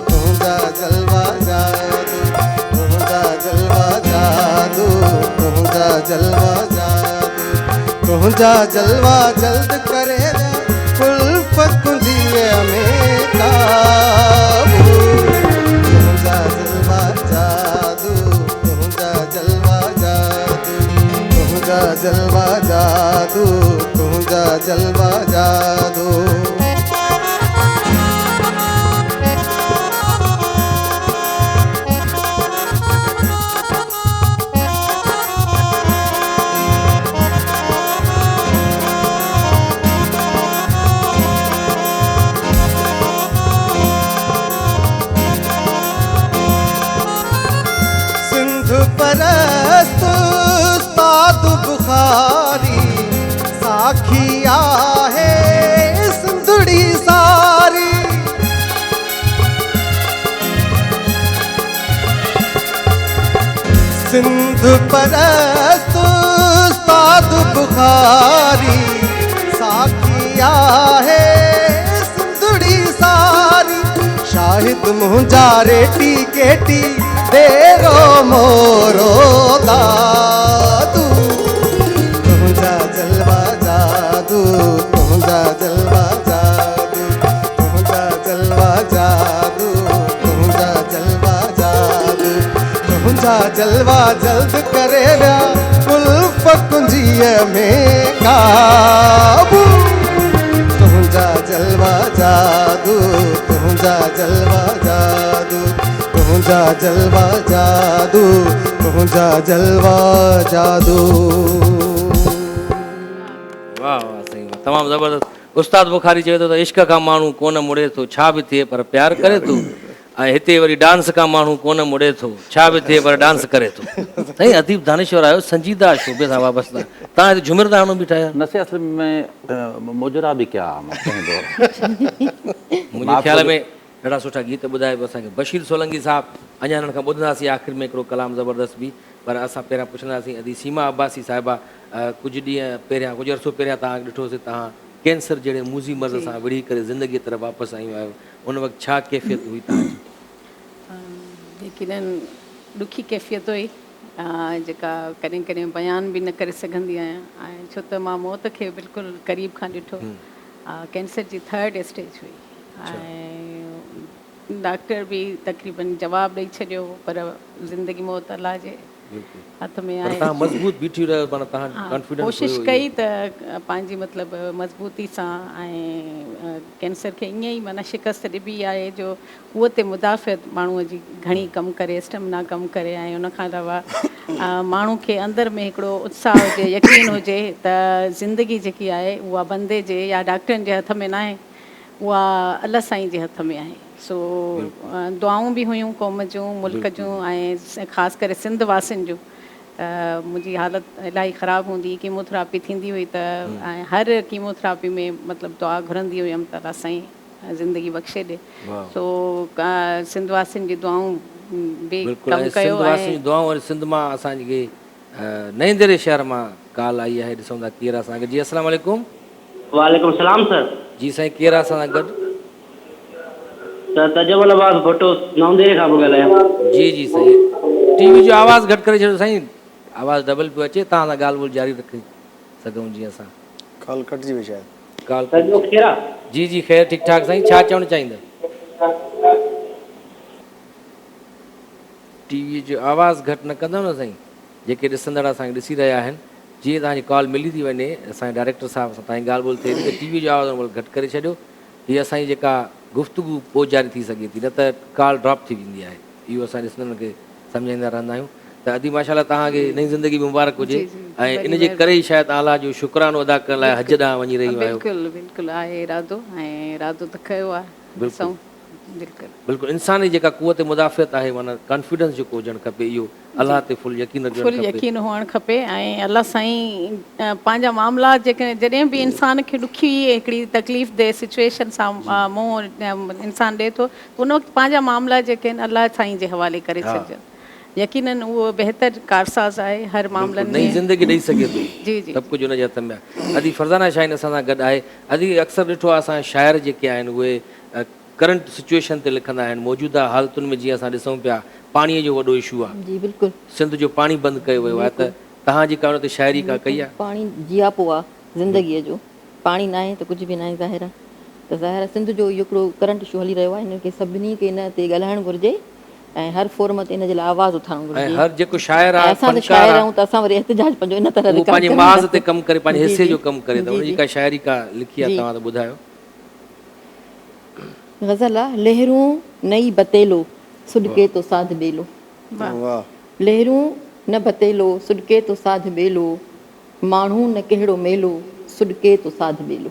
तुंहिंजा जलवा जादू, तुंहिंजा जलवा जादू, तुंहिंजा जलवा जादू। तुंहिंजा जलवा जल्द करे कुल्फ कुंजीअ में काबू। तुंहिंजा जलवा जादू, तुंहिंजा जलवा जादू, तुंहिंजा जलवा जादू, तुंहिंजा जलवा जादू। सिंध परस्त उस्ताद बुखारी, साखी आहे सिंधड़ी सारी। सिंध परस्त उस्ताद बुखारी, साखी आहे सिंधड़ी सारी। शाहिद मुंहिंजा रेटी केटी तेरो मोरो दादू। तुंहिंजा जलवा जादू, तुंहिंजा जलवा जादू, तुंहिंजा जलवा जादू, तुंहिंजा जलवा जादू। तुंहिंजा जलवा जल्द करे विया कुल्फ कुंजीअ में काबू। तुंहिंजा जलवा जादू, तुंहिंजा जलवा जादू, तुंहिंजा जलवा जादू, तुंहिंजा जलवा जादू। वाह वाह सही वाह, तमामु ज़बरदस्त। उस्ताद बुखारी चवे थो त इश्क खां माण्हू कोन मुड़े थो, छा बि थिए पर प्यार करे थो। ऐं हिते वरी डांस खां माण्हू कोन मुड़े थो, छा बि थिए पर डांस करे थो। साईं अदीब दानेश्वर आहियो, संजीदा शोबे सां वाबस्ता, तव्हां हिते झुमिर था हणो बीठा आहियो। न से असल में मुजरा भी क्या मुंहिंजे ख्याल में ॾाढा सुठा गीत ॿुधाए पियो असांखे बशीर सोलंकी साहिबु। अञा हिननि खां ॿुधंदासीं आख़िर में हिकिड़ो कलाम ज़बरदस्त बि, पर असां पहिरियां पुछंदासीं अदी सीमा अब्बासी साहिबा, कुझु ॾींहं पहिरियां, कुझु अर्सो पहिरियां तव्हां ॾिठोसीं तव्हां कैंसर जहिड़े मूज़ी मर्ज़ सां विढ़ी करे ज़िंदगीअ तरफ़ वापसि आयूं आहियो। उन वक़्तु छा कैफ़ियत हुई तव्हांजी? यकीनन ॾुखी कैफ़ियत हुई, जेका कॾहिं कॾहिं बयान बि न करे सघंदी आहियां। ऐं छो त मां मौत खे बिल्कुलु क़रीब खां ॾिठो। कैंसर जी 3rd स्टेज हुई ऐं डॉक्टर भी तकरीबन जवाब ॾेई छॾियो, पर ज़िंदगी मौत अल्लाह जे हथ में आहे। तव्हां मज़बूत बीठी रहियो, माना तव्हां कॉन्फिडेंस कोशिशि कई त पंहिंजी मतिलबु मज़बूती सां ऐं कैंसर खे ईअं ई माना शिकस्त ॾिबी आहे जो उहो ते मुदाफ़ियत माण्हूअ जी घणी कमु करे, स्टेमिना कमु करे। ऐं उन खां अलावा माण्हू खे अंदरि में हिकिड़ो उत्साह हुजे, यकीन हुजे त ज़िंदगी जेकी आहे उहा बंदे जे या डॉक्टरनि जे हथ में न आहे, उहा अल्लाह साईं जे हथ में आहे। सो दुआऊं बि हुयूं क़ौम जूं, मुल्क जूं ऐं ख़ासि करे सिंध वासियुनि जूं। त मुंहिंजी हालत इलाही ख़राबु हूंदी, कीमोथेरापी थींदी हुई त ऐं हर कीमोथेरापी में मतिलबु दुआ घुरंदी हुयमि त अल्लाह साईं ज़िंदगी बख़्शे ॾे। सो सिंध वासियुनि जी दुआऊं बि कमु कयो। दुआऊं वरी सिंध मां असांजे नईंदड़े शहर मां कॉल आई आहे, ॾिसूं था केरु आहे असांखे। जी अस्सलाम वालेकुम। वालेकुम सलाम सर। जी साईं, केरु आहे असां सां गॾु? तजमल अब्बास भुट्टो नवंदेरे खां पियो ॻाल्हायां। जी जी साईं, टीवी जो आवाज़ु घटि करे छॾियो साईं, आवाज़ु डबल पियो अचे, तव्हां सां ॻाल्हि ॿोल्हि जारी रखी सघूं जीअं असां। कॉल कटिजी वई शायदि। कॉल ख़ैर आहे? जी जी ख़ैर, ठीकु ठाक साईं, छा चवणु चाहींदा? टीवी जो आवाज़ घटि न कंदव न साईं, जेके ॾिसंदड़ असांखे ॾिसी रहिया आहिनि, जीअं तव्हांजी कॉल मिली थी वञे असांजे डायरेक्टर साहिब सां तव्हांजी ॻाल्हि ॿोल थिए थी त टीवी जो आवाज़ु घटि करे छॾियो। हीअ असांजी जेका गुफ़्तगू पोइ जारी थी सघे थी, न त कॉल ड्रॉप थी वेंदी आहे। इहो असां ॾिसंदड़नि खे सम्झाईंदा रहंदा आहियूं। त अदी माशाल्लाह तव्हांखे नई ज़िंदगी मुबारक हुजे ऐं इन जे करे ई शायदि आला जो शुक्रानो अदा करण लाइ हज ॾांहुं वञी रहियूं आहियो। बिल्कुलु बिल्कुलु आहे इरादो, ऐं इरादो त कयो आहे। बिल्कुलु बिल्कुलु इंसान जी जेका कुवत मुदाफ़ियत आहे, माना कॉन्फिडेंस जेको हुजणु खपे, इहो अलाह ते फुल यकीन रखणु फुल खपे। यकीन हुअणु खपे। ऐं अलाह साईं पंहिंजा मामला जेके जॾहिं बि इंसान खे ॾुखी हिकिड़ी तकलीफ़ दे सिचुएशन सां मुंहुं इंसानु ॾिए थो, उन वक़्तु पंहिंजा मामला जेके आहिनि अलाह साईं जे हवाले करे छॾिजनि। यकीनन उहो बहितर कारसाज़ आहे हर मामलनि नई में। ज़िंदगी ॾेई सघे थो। जी जी सभु कुझु हुनजे हथ में आहे। अदी फरज़ाना शाहीन असां सां गॾु आहे। अदी अक्सर ॾिठो आहे असां शाइर जेके आहिनि उहे करंट सिचुएशन ते लिखंदा आहिनि, मौजूदा हालतुनि में। जीअं असां ॾिसूं पिया पाणीअ जो वॾो इशू आहे, जी बिल्कुलु। सिंध जो पाणी बंदि कयो वियो आहे, त तव्हांजी का हुन ते शाइरी का कई आहे? पाणी जियापो आहे ज़िंदगीअ जो, पाणी न आहे त कुझु बि न आहे ज़ाहिर आहे। त ज़ाहिर आहे सिंध जो इहो हिकिड़ो करंट इशू हली रहियो आहे, हिन खे सभिनी खे इन ते ॻाल्हाइणु घुरिजे ऐं हर फोरम ते इन जे लाइ आवाज़ उथारणु घुरिजे। ऐं हर जेको शाइर आहे, असां त शाइर आहियूं त असां वरी एहतिजाज पंहिंजो इन तरह उहो पंहिंजे माज़ ते कमु करे, पंहिंजे हिसे जो कमु करे, त जी, उनजी का शाइरी का लिखी आहे तव्हां त ॿुधायो। ग़ज़ल आहे, लहरूं नई बतेलो सुॾके तो साध बेलो। वाह लहरूं न बतेलो सुॾके तो साध बेलो, माण्हू न कहिड़ो मेलो सुॾके तो साध बेलो।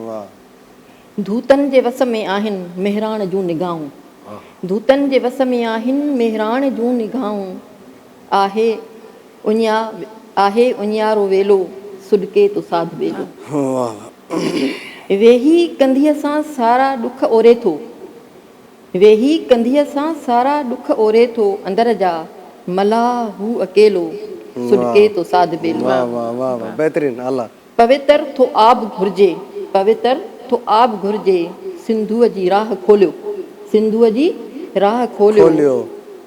वाह धूतनि जे वस में आहिनि मेहराण जूं निगाहूं, धूतनि जे वस में आहिनि मेहराण जूं निगाहूं, आहे उञियारो वेलो सुॾके तो साध बेलो। वाह वेही कंधीअ सां सारा ॾुख ओरे थो, वेही कंधीअ सां सारा ॾुख ओरे थो, अंदर जा मला हू अकेलो सुॾके तो साध बेलो। वाह वाह वाह वाह बेहतरीन आला। पवित्र थो आब घुरिजे, पवित्र थो आब घुरिजे, सिंधूअ जी राह खोलियो, सिंधूअ जी राह खोलियो,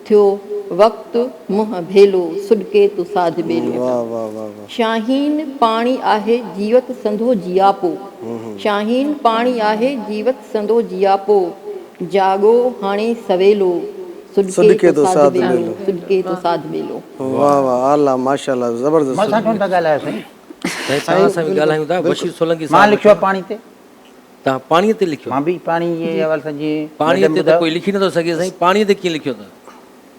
थियो वक़्तु मुंहुं भेलो सुॾके तो साध बेलो। वाह वाह वाह वाह शाहीन पाणी आहे जीवत संधो जियापो, शाहीन पाणी आहे जीवत संधो जियापो, जाॻो हाणे सवेलो सुॾके तो साध बेलो, सुॾके तो साध बेलो। वाह वाह आला माशाल्लाह ज़बरदस्त। मां सां था ॻाल्हायो साईं। साईं तव्हां सां बि ॻाल्हायूं था। बशीर सोलंकी मां साहिब लिखियो आहे पाणी ते, तव्हां पाणीअ ते लिखियो? मां बि पाणी जे हवाले सां जीअं पाणीअ ते त कोई लिखी नथो सघे साईं, पाणीअ ते कीअं लिखियो अथव?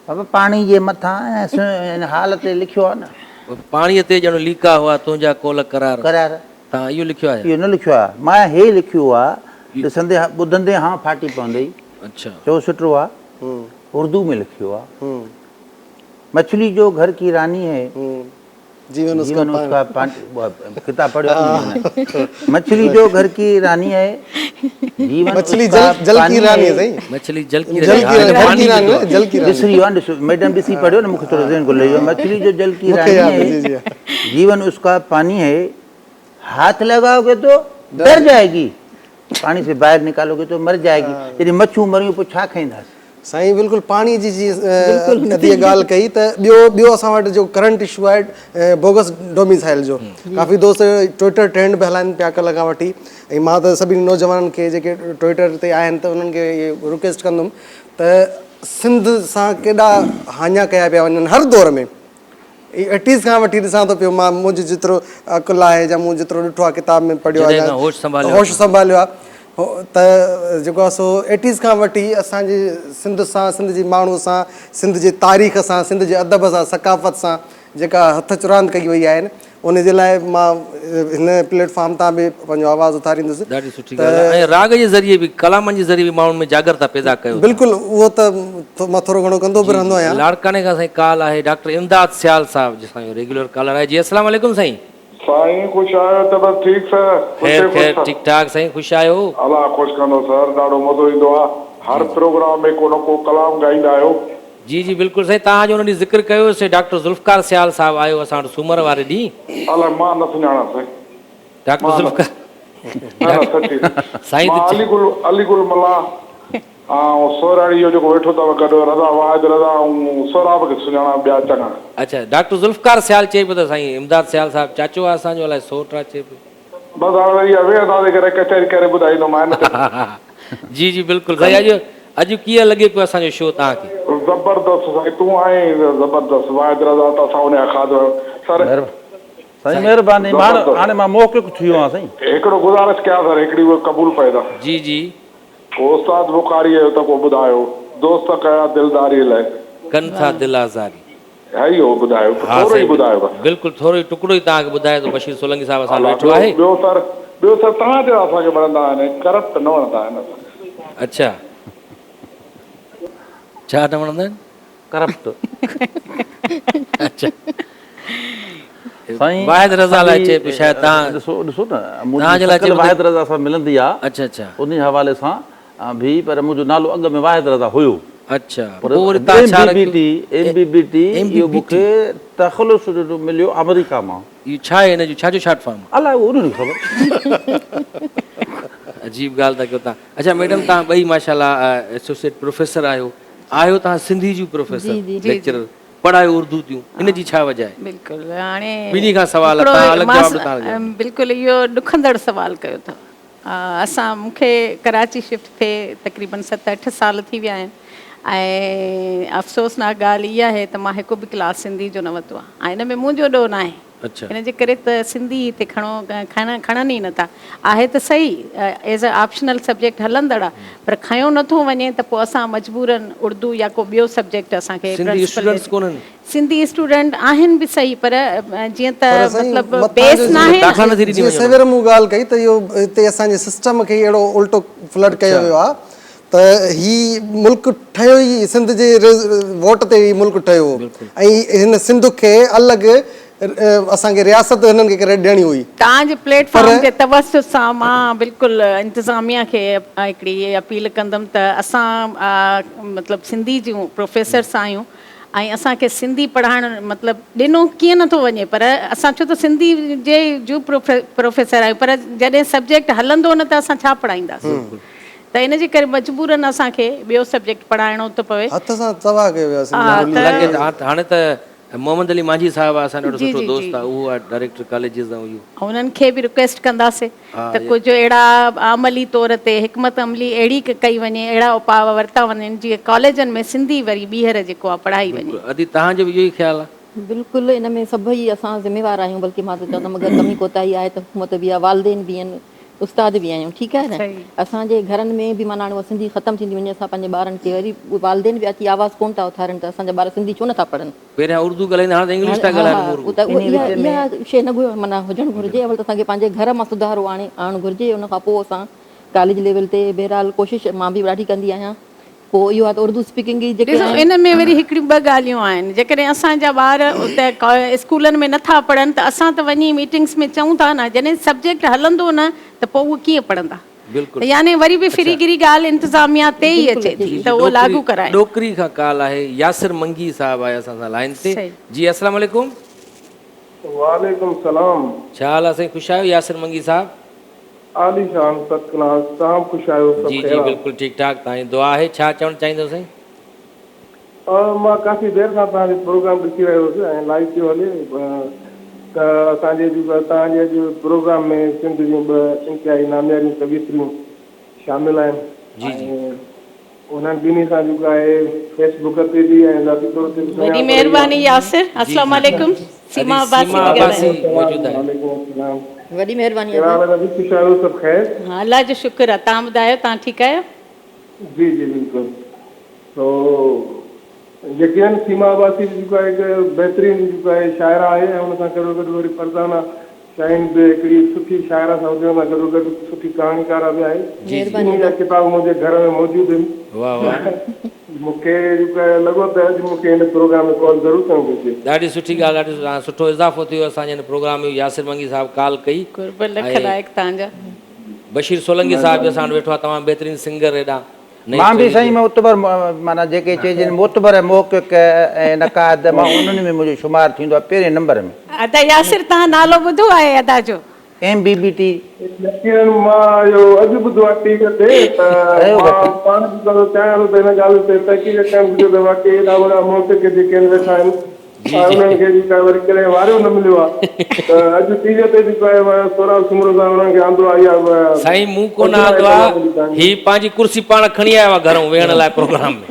बाबा पाणी जे मथां ऐं हाल ते लिखियो आहे न। पाणीअ ते ॼण लीका हुआ तुंहिंजा कोल करार, करार तव्हां इहो लिखियो आहे? इहो न लिखियो आहे, मां हे लिखियो आहे ॾिसंदे ॿुधंदे हा फाटी पवंदी। अच्छा चओ सुठो आहे, उर्दू में लिखियो आहे। मछली जो घर की रानी है, जीवन उसका किताब पढ़ियो। मछली जो घर की रानी है, जीवन मछली जल की रानी है सही। मछली जल की जल की रानी है, जल की रानी। ॾिसी वियो आहे, ॾिसो मैडम ॾिसी पढ़ियो न, मूंखे थोरो ज़हन खुले वियो। मछली जो जल की रानी है, जीवन उसका पानी है, हाथ लगाओगे तो डर जाएगी, पानी से बाहर निकालोगे तो मर जाएगी। जॾहिं मच्छूं मरियूं पोइ छा खाईंदासीं? साईं बिल्कुलु पाणी जी अदी ॻाल्हि कई त ॿियो असां वटि जो करंट इशू आहे बोगस डोमिसाइल जो। काफ़ी दोस्त ट्विटर ट्रेंड बि हलाइनि पिया कल्ह खां वठी, ऐं मां त सभिनी नौजवाननि खे जेके ट्विटर ते आहिनि त उन्हनि खे इहे रिक्वेस्ट कंदुमि त सिंध सां केॾा हाञा कया पिया वञनि हर दौर में। 80s खां वठी ॾिसां थो पियो मां, मुंहिंजो जेतिरो अकुलु आहे या मूं जेतिरो ॾिठो आहे किताब में पढ़ियो आहे, होश संभालियो आहे, त जेको आहे सो 80s खां वठी असांजे सिंध सां, सिंध जी माण्हू सां, सिंध जे तारीख़ सां, सिंध जे अदब सां, सकाफ़त सां जेका हथ चुरांद कई वई आहिनि, उन जे लाइ मां हिन प्लेटफॉर्म तां बि पंहिंजो आवाज़ु उथारींदुसि। ॾाढी सुठी ॻाल्हि आहे। ऐं राग जे ज़रिए बि, कलामनि जे ज़रिए बि माण्हुनि में जागरता पैदा कयो। बिल्कुलु उहो त मां थोरो घणो कंदो बि रहंदो आहियां। लाड़काने खां साईं कॉल आहे डॉक्टर इमदाद सियाल साहब, जिसका रेगुलर कॉलर आहे। जी अस्सलाम वालेकुम साईं। साईं ख़ुशि आहियो त बस ठीकु सर? ख़ैर ख़ैर ठीक ठाक साईं, ख़ुशि आहियो? अलाह ख़ुशि कंदो सर, ॾाढो मज़ो ईंदो आहे। हर प्रोग्राम में को न को कलाम ॻाईंदा आहियो। जी जी बिल्कुलु साईं। तव्हां जो हुन ॾींहुं ज़िक्र कयोसीं, डॉक्टर ज़ुल्फ़कार सियाल साहब आयो असां वटि सूमर वारे ॾींहुं। अलाए मां न सुञाणा साईं। डॉक्टर ज़ुल्फ़कार साईं अलीगुल मला ऐं सोराड़ी जो जेको वेठो अथव गॾु, रज़ा वाहिद रज़ा ऐं सोराब खे सुञाणा ॿिया चङा। अच्छा, डॉक्टर ज़ुल्फ़कार सियाल चए पियो त साईं इमदाद सियाल साहब चाचो आहे असांजो, अलाए सोट आहे चए पियो। बसि हाणे इहा वेह तव्हांजे करे कचहरी करे ॿुधाईंदोमांइ। जी जी बिल्कुलु साईं। अॼु कीअं लॻे पियो असांजो शो तव्हांखे? ज़बरदस्त साईं, तूं आहीं ज़बरदस्त, वाहिद रज़ा त असां उनजा खाधो सर। साईं महिरबानी, हाणे मां मोकिलियो थी वियो आहियां साईं। हिकिड़ो गुज़ारिश कयां सर, हिकिड़ी उहा क़बूल पए था। जी जी। उस्ताद बुखारी जो त को ॿुधायो, दोस्त कया दिलदारी लाइ कनि था दिल आज़ारी। है इहो ॿुधायो, थोरो ई ॿुधायो बस। बिल्कुलु थोरो ई टुकड़ो ई तव्हांखे ॿुधाए थो। बशीर सोलंकी साहिब असां वेठो आहे। ॿियो सर तव्हां जो असांखे वणंदा आहिनि, करप्ट न वणंदा आहिनि। अच्छा, छा न वणंदा आहिनि? करप्ट। अच्छा साईं वाहिद रज़ा लाइ चए पियो शायदि तव्हां ॾिसो न, तव्हांजे लाइ मुंहिंजी वाहिद रज़ा सां मिलंदी आहे। अच्छा अच्छा उन हवाले सां भी, पर मुंहिंजो नालो अॻ में वाहिद रज़ा हुयो। अच्छा पर MBBT इहो मूंखे तख़लुस मिलियो अमेरिका मां। इहो छा आहे, हिन जो छाजो शॉर्ट फॉर्म? अलाए उन्हनि खे ख़बर। अजीब ॻाल्हि था कयो तव्हां। अच्छा मैडम, तव्हां ॿई माशाल्लाह एसोसिएट प्रोफेसर आहियो तव्हां सिंधी जूं प्रोफेसर, लेक्चरर, पढ़ायो उर्दू जूं, इन जी छा वजह आहे? बिल्कुलु हाणे ॿिन्ही खां सवाल तव्हां अलॻि जवाब ॾियो, तव्हां अलॻि जवाब। बिल्कुलु इहो ॾुखंदड़ सवाल कयो अथव। असां मूंखे कराची शिफ्ट थिए तक़रीबन 7-8 साल थी विया आहिनि ऐं अफ़सोसनाक ॻाल्हि इहा आहे त मां हिकु बि क्लास सिंधी जो न वरितो आहे। ऐं हिन में मुंहिंजो ॾोह न आहे। अच्छा, हिन जे करे त सिंधी हिते खणनि ई नथा। आहे त सही एज़ अ ऑप्शनल सब्जेक्ट हलंदड़ आहे, पर खयो नथो वञे त पोइ असां मजबूरन उर्दू या को ॿियो सब्जेक्ट असांखे। सिंधी स्टूडेंट्स कोन्हनि? सिंधी स्टूडेंट आहिनि बि सही, पर जीअं त मतिलबु बेस न आहे। जीअं सवेर मूं ॻाल्हि कई त इहो हिते असांजे सिस्टम खे अहिड़ो उल्टो फ्लड कयो वियो आहे त ही मुल्क ठहियो ई सिंध जे वोट ते ही मुल्क ठहियो ऐं हिन सिंध खे अलॻि असांखे रियासत हिननि खे करे ॾियणी हुई। तव्हांजे प्लेटफॉर्म जे तवसुत सां मां बिल्कुलु इंतिज़ामिया खे हिकिड़ी अपील कंदमि त असां मतिलबु सिंधी जूं प्रोफेसर्स आहियूं ऐं असांखे सिंधी पढ़ाइणु मतिलबु ॾिनो कीअं नथो वञे, पर असां छो त सिंधी जे जूं प्रोफेसर आहियूं, पर जॾहिं सब्जेक्ट हलंदो न त असां छा पढ़ाईंदासीं? त इन जे करे मजबूरन असांखे ॿियो सब्जेक्ट पढ़ाइणो थो पवे। हथ सां तबाह कयो वियो आहे। हाणे त मोहम्मद अली मांझी साहिबु आहे, असांजो ॾाढो सुठो दोस्त आहे, उहो आहे डायरेक्टर कॉलेजिस ऐं इहो। उन्हनि खे बि रिक्वेस्ट कंदासीं त कुझु अहिड़ा अमली तौर ते हिकमत अमली अहिड़ी कई वञे, अहिड़ा उपाउ वरिता वञनि जीअं कॉलेजनि में सिंधी वरी ॿीहर जेको आहे पढ़ाई वञे। अदी तव्हांजो बि इहो ई ख़्यालु आहे? बिल्कुलु इन में सभई असां ज़िम्मेवार आहियूं, बल्कि मां त चवंदमि अगरि कमी कोताही आहे त हुकूमत बि आहे, वालदेन बि आहिनि, उस्ताद बि आहियूं, ठीकु आहे न। असांजे घरनि में बि माना हाणे सिंधी ख़तमु थींदी वञे, असां पंहिंजे ॿारनि खे वरी वालदेन बि अची आवाज़ु कोन था उथारनि त असांजा ॿार सिंधी छो नथा पढ़नि? पहिरियां उर्दू ॻाल्हाईंदा, हाणे त इंग्लिश था ॻाल्हाइनि। इहा शइ न माना हुजणु घुरिजे, अवल त असांखे पंहिंजे घर मां सुधारो आणणु घुरिजे, उन खां पोइ असां कॉलेज लेवल ते बहरहाल कोशिशि मां बि ॾाढी कंदी आहियां। पोइ इहो आहे त उर्दू स्पीकिंग जी जेके इन में वरी हिकिड़ियूं ॿ ॻाल्हियूं आहिनि। जेकॾहिं असांजा ॿार उते स्कूलनि में नथा पढ़नि त असां त वञी मीटिंग्स में चऊं था न, जॾहिं सब्जेक्ट हलंदो न त पोइ उहे कीअं पढ़ंदा? यानी वरी बि फिरीगिरी ॻाल्हि इंतिज़ामिया ते ई अचे थी त उहो लागू कराए। डोकरी खां कॉल आहे, यासिर मंगी साहिबु आहे असां सां लाइन ते। जी अस्सलाम वालेकुम। वालेकुम सलाम। छा हाल आहे साईं? ख़ुशि आहियो यासिर मंगी साहिबु? आलीशान सतनाम, तव्हां ख़ुशि आहियो? जी जी बिल्कुलु ठीकु ठाक, तव्हांजी दुआ आहे। छा चवणु चाहींदो साईं? मां काफ़ी देरि खां तव्हांजो प्रोग्राम ॾिसी रहियो हुउसि ऐं लाइव पियो हले त असांजे तव्हांजे अॼु प्रोग्राम में सिंध जूं ॿ इंतिहाई नामियारियूं कवियत्रियूं शामिल आहिनि ऐं उन्हनि ॿिन्ही सां जेको आहे फेसबुक ते बि ऐं ज़ाती तौर ते बि। वॾी महिरबानी यासिर। अस्सलाम वालेकुम। सीमा अब्बासी मौजूद आहे। वॾी महिरबानी। सभु ख़ैर? अल्लाह जो शुक्र आहे। तव्हां ॿुधायो, तव्हां ठीकु आहियो? जी जी बिल्कुलु। तो यकीन सीमा अब्बासी जेको आहे हिकु बहितरीनु जेको आहे शाइरा आहे ऐं हुन सां गॾो गॾु वरी फरज़ाना शाहीन बि हिकिड़ी सुठी शाइरा सां हुजण सां गॾो गॾु सुठी कहाणीकारा बि आहे। उनजा किताब मुंहिंजे घर में मौजूदु आहिनि। वाह वाह। मूंखे जेको आहे लॻो त अॼु मूंखे हिन प्रोग्राम में कॉल ज़रूरु करणु घुरिजे। ॾाढी सुठी ॻाल्हि, ॾाढो सुठो इज़ाफ़ो थियो असांजे हिन प्रोग्राम में। यासिर मंगी साहिबु कॉल कई। बशीर सोलंकी साहिबु असां वटि वेठो आहे, तमामु बहितरीनु सिंगर। हेॾा मां बि साईं मुतबर माना जेके चइजनि मुतबर मौक़िक़ ऐं नक़ाद, मां उन्हनि में मुंहिंजो शुमारु थींदो आहे पहिरें नंबर में। अदा यासिर, तव्हां नालो ॿुधो आहे अदा जो? MBBT। मां इहो अॼु ॿुधो आहे टीवी ते त मां पाण चाहियां थो त हिन ॻाल्हि ते तहक़ीक़ करणु घुरिजे त वाक़ई एॾा वॾा मौक़िक़ जेके वेठा आहिनि उन्हनि खे जेका वरी कॾहिं वारियो न मिलियो आहे त अॼु टीह ते जेको आहे सोराब सुमरो सां उन्हनि खे आंदो आहे साईं मूं कोन आंदो आहे, ही पंहिंजी कुर्सी पाण खणी आयो आहे घरों वेहण लाइ प्रोग्राम में।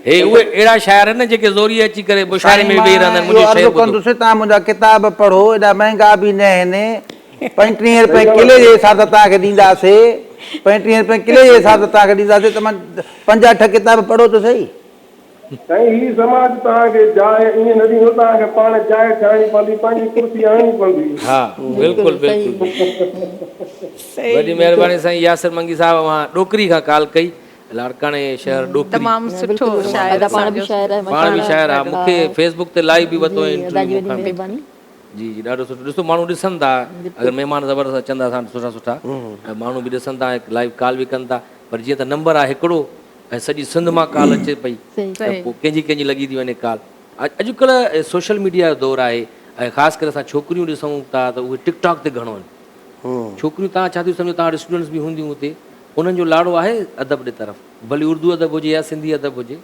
हे उहे अहिड़ा शाइर आहिनि जेके ज़ोरी अची करे मुशाइरे में वेही रहंदा आहिनि। मुंहिंजी शइ ॿुधो। तव्हां मुंहिंजा किताब पढ़ो, एॾा महांगा बि न आहिनि, 35 रुपए किले जे हिसाब सां तव्हांखे ॾींदासीं, 35 रुपए किले जे हिसाब सां तव्हांखे ॾींदासीं। तमामु 5-8 किताब पढ़ो त सही। साईं ही समाज तव्हांखे जाइ ईअं न ॾींदो, तव्हांखे पाण जाइ ठाहिणी पवंदी, पंहिंजी कुर्सी आणणी पवंदी। हा बिल्कुलु बिल्कुलु, वॾी महिरबानी साईं यासिर मंगी साहब। वहाँ डोकरी खां कॉल कई, लाड़काणे शहर डोकरी। तमामु सुठो शाइर, पाण बि शाइर आहे, पाण बि शाइर आहे। मूंखे फेसबुक ते लाइव बि वरितो इंटरव्यू मूंखां। महिरबानी। जी जी ॾाढो सुठो। ॾिसो माण्हू ॾिसनि था, अगरि महिमान ज़बरदस्त अचनि था असां सुठा सुठा, ऐं माण्हू बि ॾिसनि था, लाइव कॉल बि कनि था। पर जीअं त नंबर आहे हिकिड़ो ऐं सॼी सिंध मां कॉल अचे पई, त पोइ कंहिंजी कंहिंजी लॻी थी वञे कॉल। अॼुकल्ह सोशल मीडिया जो दौरु आहे, ऐं ख़ासि करे असां छोकिरियूं ॾिसूं था त उहे टिकटॉक ते घणो आहिनि। छोकिरियूं तव्हां छा थी सम्झो, तव्हां स्टूडेंट्स बि हूंदियूं हुते, उन्हनि जो लाड़ो आहे अदब जे तरफ़, भली उर्दू अदब हुजे या सिंधी अदब हुजे।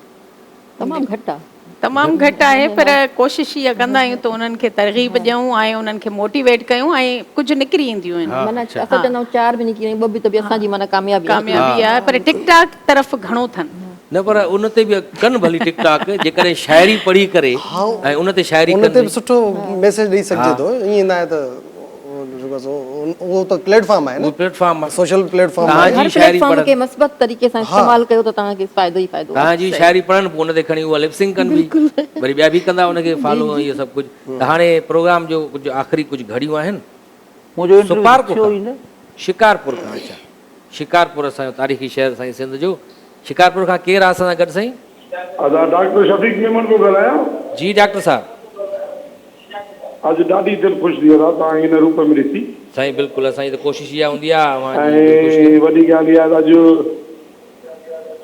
तमामु घटि आहे, तमामु घटि आहे, पर कोशिशि इहा कंदा आहियूं त उन्हनि खे तरग़ीब ॾियूं ऐं उन्हनि खे मोटिवेट कयूं, ऐं कुझु निकिरी ईंदियूं आहिनि। माना असां चवंदा आहियूं 4 बि निकिरी वयूं, 2 बि त बि असांजी माना कामयाबी आहे, पर टिकटॉक तरफ़ घणो अथनि। न पर उन ते बि कनि भली टिकटॉक, जेकॾहिं शाइरी पढ़ी करे ऐं उन ते शाइरी उन ते बि सुठो मैसेज ॾेई सघिजे थो। ईअं न आहे त उहो त प्लेटफॉर्म आहे न, प्लेटफॉर्म आहे, सोशल प्लेटफॉर्म आहे। तव्हांजी शाइरी प्लेटफॉर्म खे मस्बत तरीक़े सां इस्तेमालु कयो त तव्हांखे फ़ाइदो ई फ़ाइदो आहे। तव्हांजी शाइरी पढ़नि, पोइ उन ते खणी उहा लिपसिंग कनि बि, वरी ॿिया बि कंदा उनखे फॉलो, इहो सभु कुझु। त हाणे प्रोग्राम जो कुझु आख़िरी कुझु घड़ियूं आहिनि। शिकारपुर खां, अच्छा शिकारपुर असांजो तारीख़ी शहर साईं सिंध जो। शिकारपुर खां केरु आहे असां सां गॾु साईं? डॉक्टर शफीक मेमन पियो ॻाल्हायां। जी डॉक्टर साहब, अॼु ॾाढी दिलि ख़ुशि थी आहे तव्हां हिन रूप में ॾिसी। साईं बिल्कुलु, असांजी त कोशिशि इहा हूंदी आहे। ऐं वॾी ॻाल्हि इहा आहे,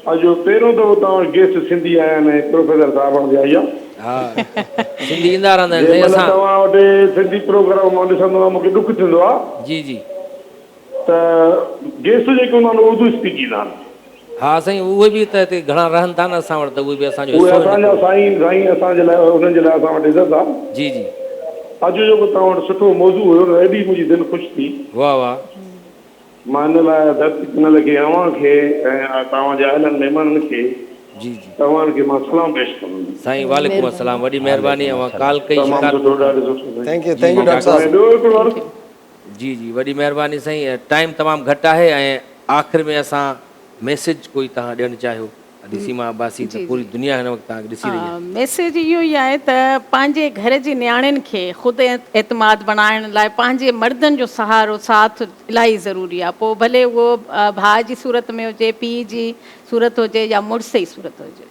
अॼु पहिरियों दफ़ो तव्हां गेस्ट सिंधी आया आहिनि, प्रोफेसर साहिब जी आई आहे। हा सिंधी ईंदा रहंदा आहिनि असां। तव्हां वटि सिंधी प्रोग्राम मां ॾिसंदो आहियां, मूंखे ॾुख थींदो आहे। जी जी, त गेस्ट जेके हूंदा आहिनि उर्दू स्पीक ईंदा आहिनि। हा साईं, उहे बि त हिते घणा रहनि था न असां वटि, त उहे बि असांजो असांजा साईं असांजे लाइ, उन्हनि जे लाइ असां वटि इज़त आहे। जी जी, अॼु जेको तव्हां वटि सुठो मौज़ू हुयो, एॾी मुंहिंजी दिलि ख़ुशि थी। वाह वाह। मां हिन लाइ धरती चैनल खे, अव्हां खे ऐं तव्हांजे आयलनि महिमाननि खे, जी जी, तव्हांखे मां सलाम पेश कंदुमि। साईं वालेकुम अस्सलाम, वॾी महिरबानी। अवां कॉल कई थैंक यू डॉक्टर साहब। जी जी, वॾी महिरबानी साईं। टाइम तमामु घटि आहे, ऐं आख़िर में असां मैसेज कोई तव्हां ॾियणु चाहियो सीमा अब्बासी, त पूरी दुनिया हिन वक़्तु तव्हांखे ॾिसी रही आहे। मैसेज इहो ई आहे त पंहिंजे घर जी नियाणियुनि खे ख़ुदि एतमाद बणाइण लाइ पंहिंजे मर्दनि जो सहारो साथ इलाही ज़रूरी आहे। पोइ भले उहो भाउ जी सूरत में हुजे, पीउ जी सूरत हुजे या मुड़ुस जी सूरत हुजे।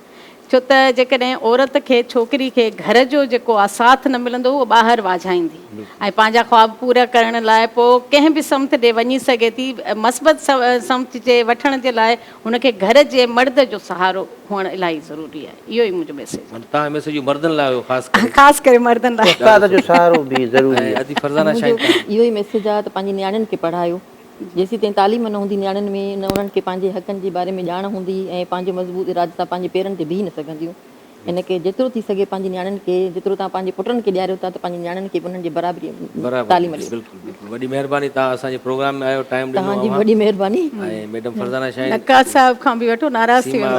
छो त जेकॾहिं औरत खे, छोकिरी खे घर जो जेको आहे साथ न मिलंदो, उहो ॿाहिरि वाझाईंदी ऐं पंहिंजा ख्वाब पूरा करण लाइ पोइ कंहिं बि समत ॾे वञी सघे थी। मस्बत समत जे वठण जे लाइ हुनखे घर जे मर्द जो सहारो हुअणु इलाही ज़रूरी आहे। इहो ई मुंहिंजो मैसेज। तव्हां मैसेज मर्दनि लाइ हुयो, ख़ासि करे मर्दनि लाइ उस्ताद जो सहारो बि ज़रूरी आहे। अदी फरज़ाना शायद इहो ई मैसेज आहे त पंहिंजी नियाणियुनि खे पढ़ायो। जेसीं ताईं तालीम न हूंदी नियाणियुनि में, न उन्हनि खे पंहिंजे हक़नि जे बारे में ॼाण हूंदी ऐं पंहिंजे मज़बूत इरादे सां पंहिंजे पेरनि ते बीह न सघंदियूं। इनखे जेतिरो थी सघे पंहिंजी नियाणियुनि खे, जेतिरो तव्हां पंहिंजे पुटनि खे ॾियारियो था, त पंहिंजी नियाणियुनि खे उन्हनि जे बराबरी तालीम ॾियो। बिल्कुलु बिल्कुलु, वॾी महिरबानी। तव्हां असांजे प्रोग्राम में आयो, टाइम ॾिनो। तव्हांजी वॾी महिरबानी। ऐं मैडम फरज़ाना शाहिद, नक्काश साहिब खां बि वठो, नाराज़ थी वेंदो।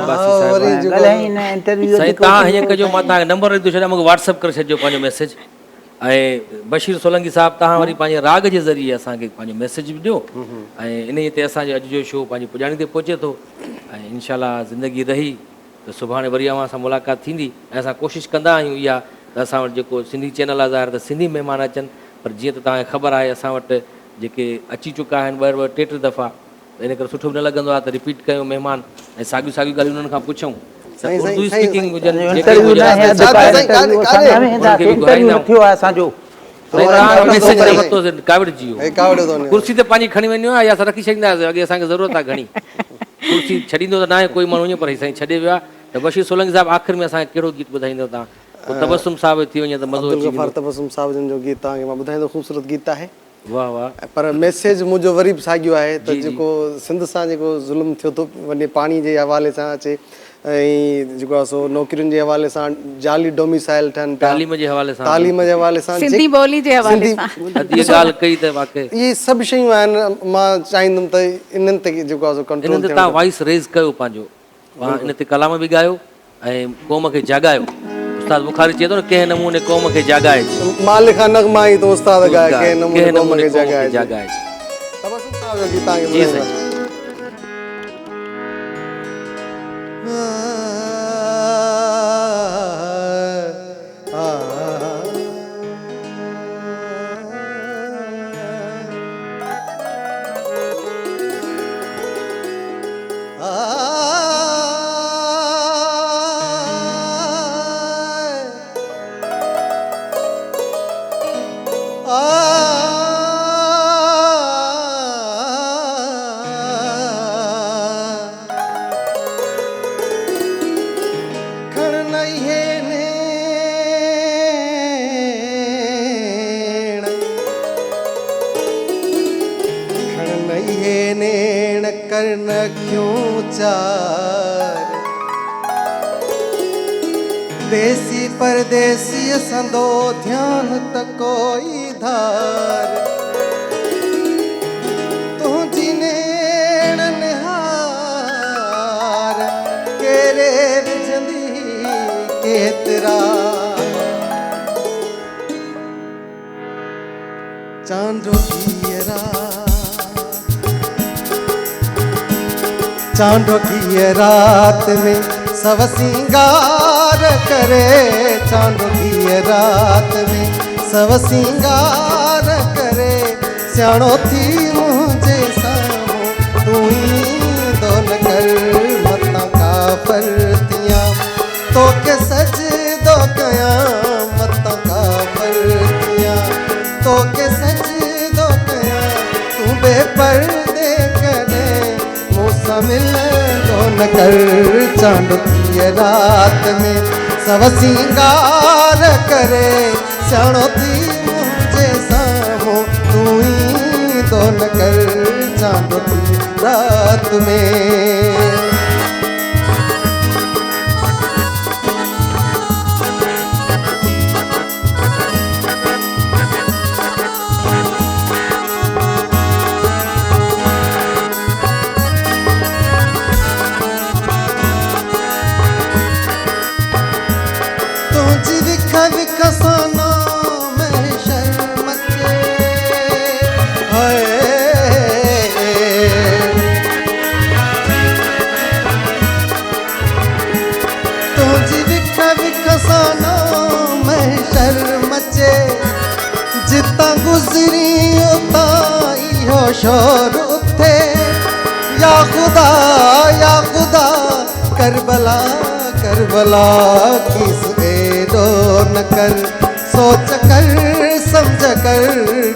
साईं तव्हां हीअं कजो, मां तव्हांखे नंबर ॾेई थो छॾियां, मूंखे व्हाट्सअप करे छॾिजो पंहिंजो मैसेज। ऐं बशीर सोलंकी साहिबु, तव्हां वरी पंहिंजे राग जे ज़रिए असांखे पंहिंजो मैसेज बि ॾियो। ऐं इन ते असांजो अॼु जो शो पंहिंजी पुॼाणी ते पहुचे थो। ऐं इनशाला ज़िंदगी रही त सुभाणे वरी अव्हां सां मुलाक़ात थींदी। ऐं असां कोशिशि कंदा आहियूं इहा त असां वटि जेको सिंधी चैनल आहे, ज़ाहिर त सिंधी महिमान अचनि, पर जीअं त तव्हांखे ख़बर आहे असां वटि जेके अची चुका आहिनि 2 टे दफ़ा, त इन करे सुठो बि न लॻंदो आहे त रिपीट कयूं महिमान ऐं साॻियूं साॻियूं ॻाल्हियूं उन्हनि खां पुछूं। उर्दू स्पीकिंग हुजनि, कुर्सी ते पंहिंजी खणी वञो आहे या असां रखी छॾींदासीं। अॻे असांखे ज़रूरत आहे घणी, कुर्सी छॾींदो त न आहे कोई माण्हू ईअं, पर साईं छॾे वियो आहे। त बशीर सोलंकी साहिबु आख़िर में असांखे कहिड़ो गीत ॿुधाईंदो तव्हां? तबस्सुम साहिब थी वञे त मज़ो अची वेंदो। तबस्सुम साहिब जो गीत तव्हांखे मां ॿुधाईंदो, ख़ूबसूरत गीत आहे। वाह वाह। पर मैसेज मुंहिंजो वरी बि साॻियो आहे त जेको सिंध सां जेको ज़ुल्म थियो थो वञे पाणी जे हवाले सां अचे ऐं जेको आहे सो नौकिरियुनि जे हवाले सां जाली डोमिसाइल ठहनि पिया, तालीम जे हवाले सां, तालीम जे हवाले सां, सिंधी ॿोली जे हवाले सां इहा ॻाल्हि कई त वाक़ई इहे सभु शयूं आहिनि। मां चाहींदुमि त इन्हनि ते जेको आहे सो कंट्रोल इन्हनि ते तव्हां वॉइस रेज़ कयो पंहिंजो, तव्हां इन ते कलाम बि ॻायो ऐं क़ौम खे जाॻायो। उस्ताद बुखारी चए थो न कंहिं नमूने क़ौम खे जाॻाए, मालिक नगमा ई तो उस्ताद ॻाए कंहिं कंहिं नमूने क़ौम नमूने खे क़ौम खे जाॻाए। जाॻाए। तबस्सुम साहब जो गीत तव्हांखे जी ॿुधाईंदा। साईं। करन क्यों चार देसी परदेसी संदो ध्यान त कोई धार तुझी नेण निहार केरे विझंदी केतरा चांदो कीरा चांदो की रात में सब सिंगार करे, चांदो की रात में सब सिंगार करे, सियाणो थी मुझे सामो तू ही दोन कर मता काफर तिया तो के सज दो कया मता काफर तिया तो के सज दो कया तू बेपर्दे करे मिल दोन कर चांद की रात में सब सिंगार करे, सियाणो थी मुझे सामो तू ही दोन कर चांद की रात में। विकसाना मैं शर्म के तुझी विकसाना मैं शर्म चे जिता गुजरी उता इहो शोर उथे या खुदा करबला करबला किस एडो न कर सोच कर समझ कर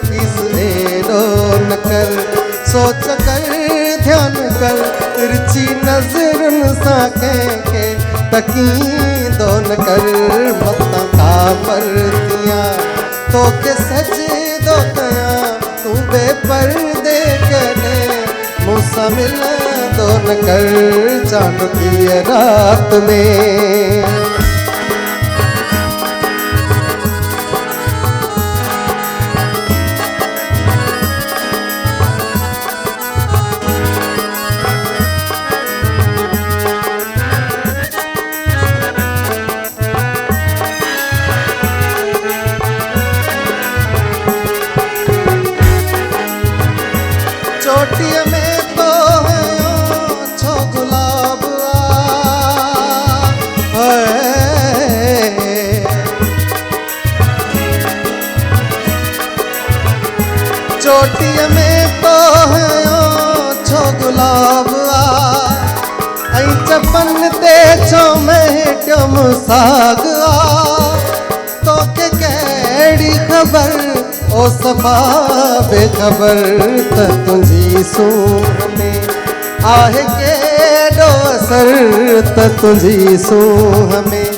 किस एडो न कर सोच कर ध्यान कर तिरछी नजरन सा के तकी दोन कर मता काफर दिया तो के सच दो कया तू बेपर्दे करे मुसा मिल दोन कर चांद की रात में। चोटिया में तो छो गुलाब चोटिया में तो छो गुलाब ऐं चपन ते छो महटम साग तो के कहिड़ी ख़बर ओ सफ़ा बेखबर त तुंहिंजी सूंह में आहे केॾो असर त तुंहिंजी सूंह में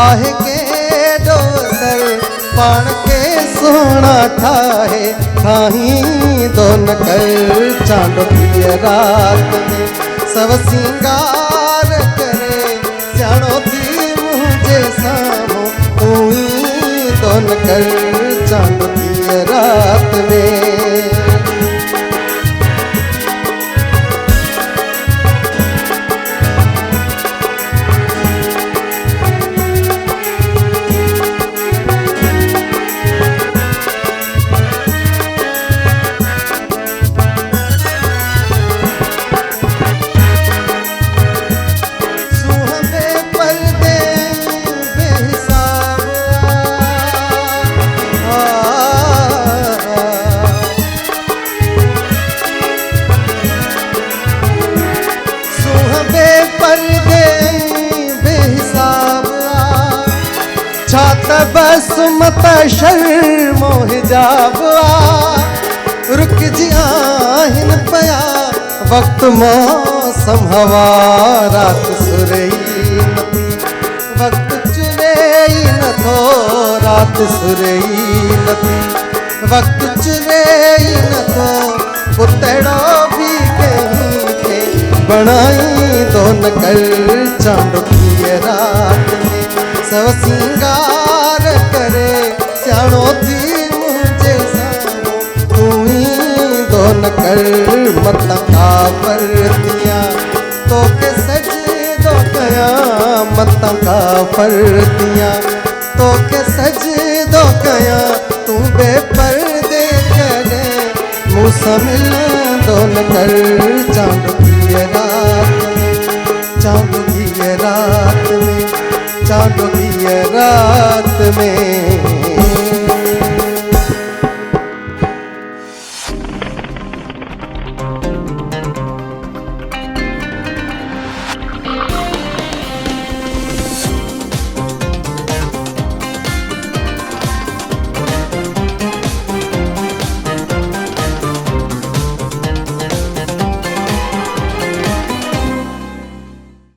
आहे केॾो असर पाण खे सोना ठाहे ठाही दोन कर चांद की रात में सब सिंगार करे जानो थी मुझे सामो तूही दोन कर चांद की रात में बस मत शर्मो हिजाब रुक जी आहिन पया वक्त मौसम हवा रात सुरई नथी वक्त चुवेई नथो रात सुरई नथी वक्त चुवेई नथो पुतड़ो भी कहीं के बनाई दोन कर चांद की रात में सब सिंगार करे सियाणो थी मुझे सामो तूही दोन कर मत का परतियां तो के सज दो कया मत का परतियां तो के सज दो कया तू बेपर्दे करे मुझसे मिल दोन कर चांद की रात में चांद की रात में चांद की रात में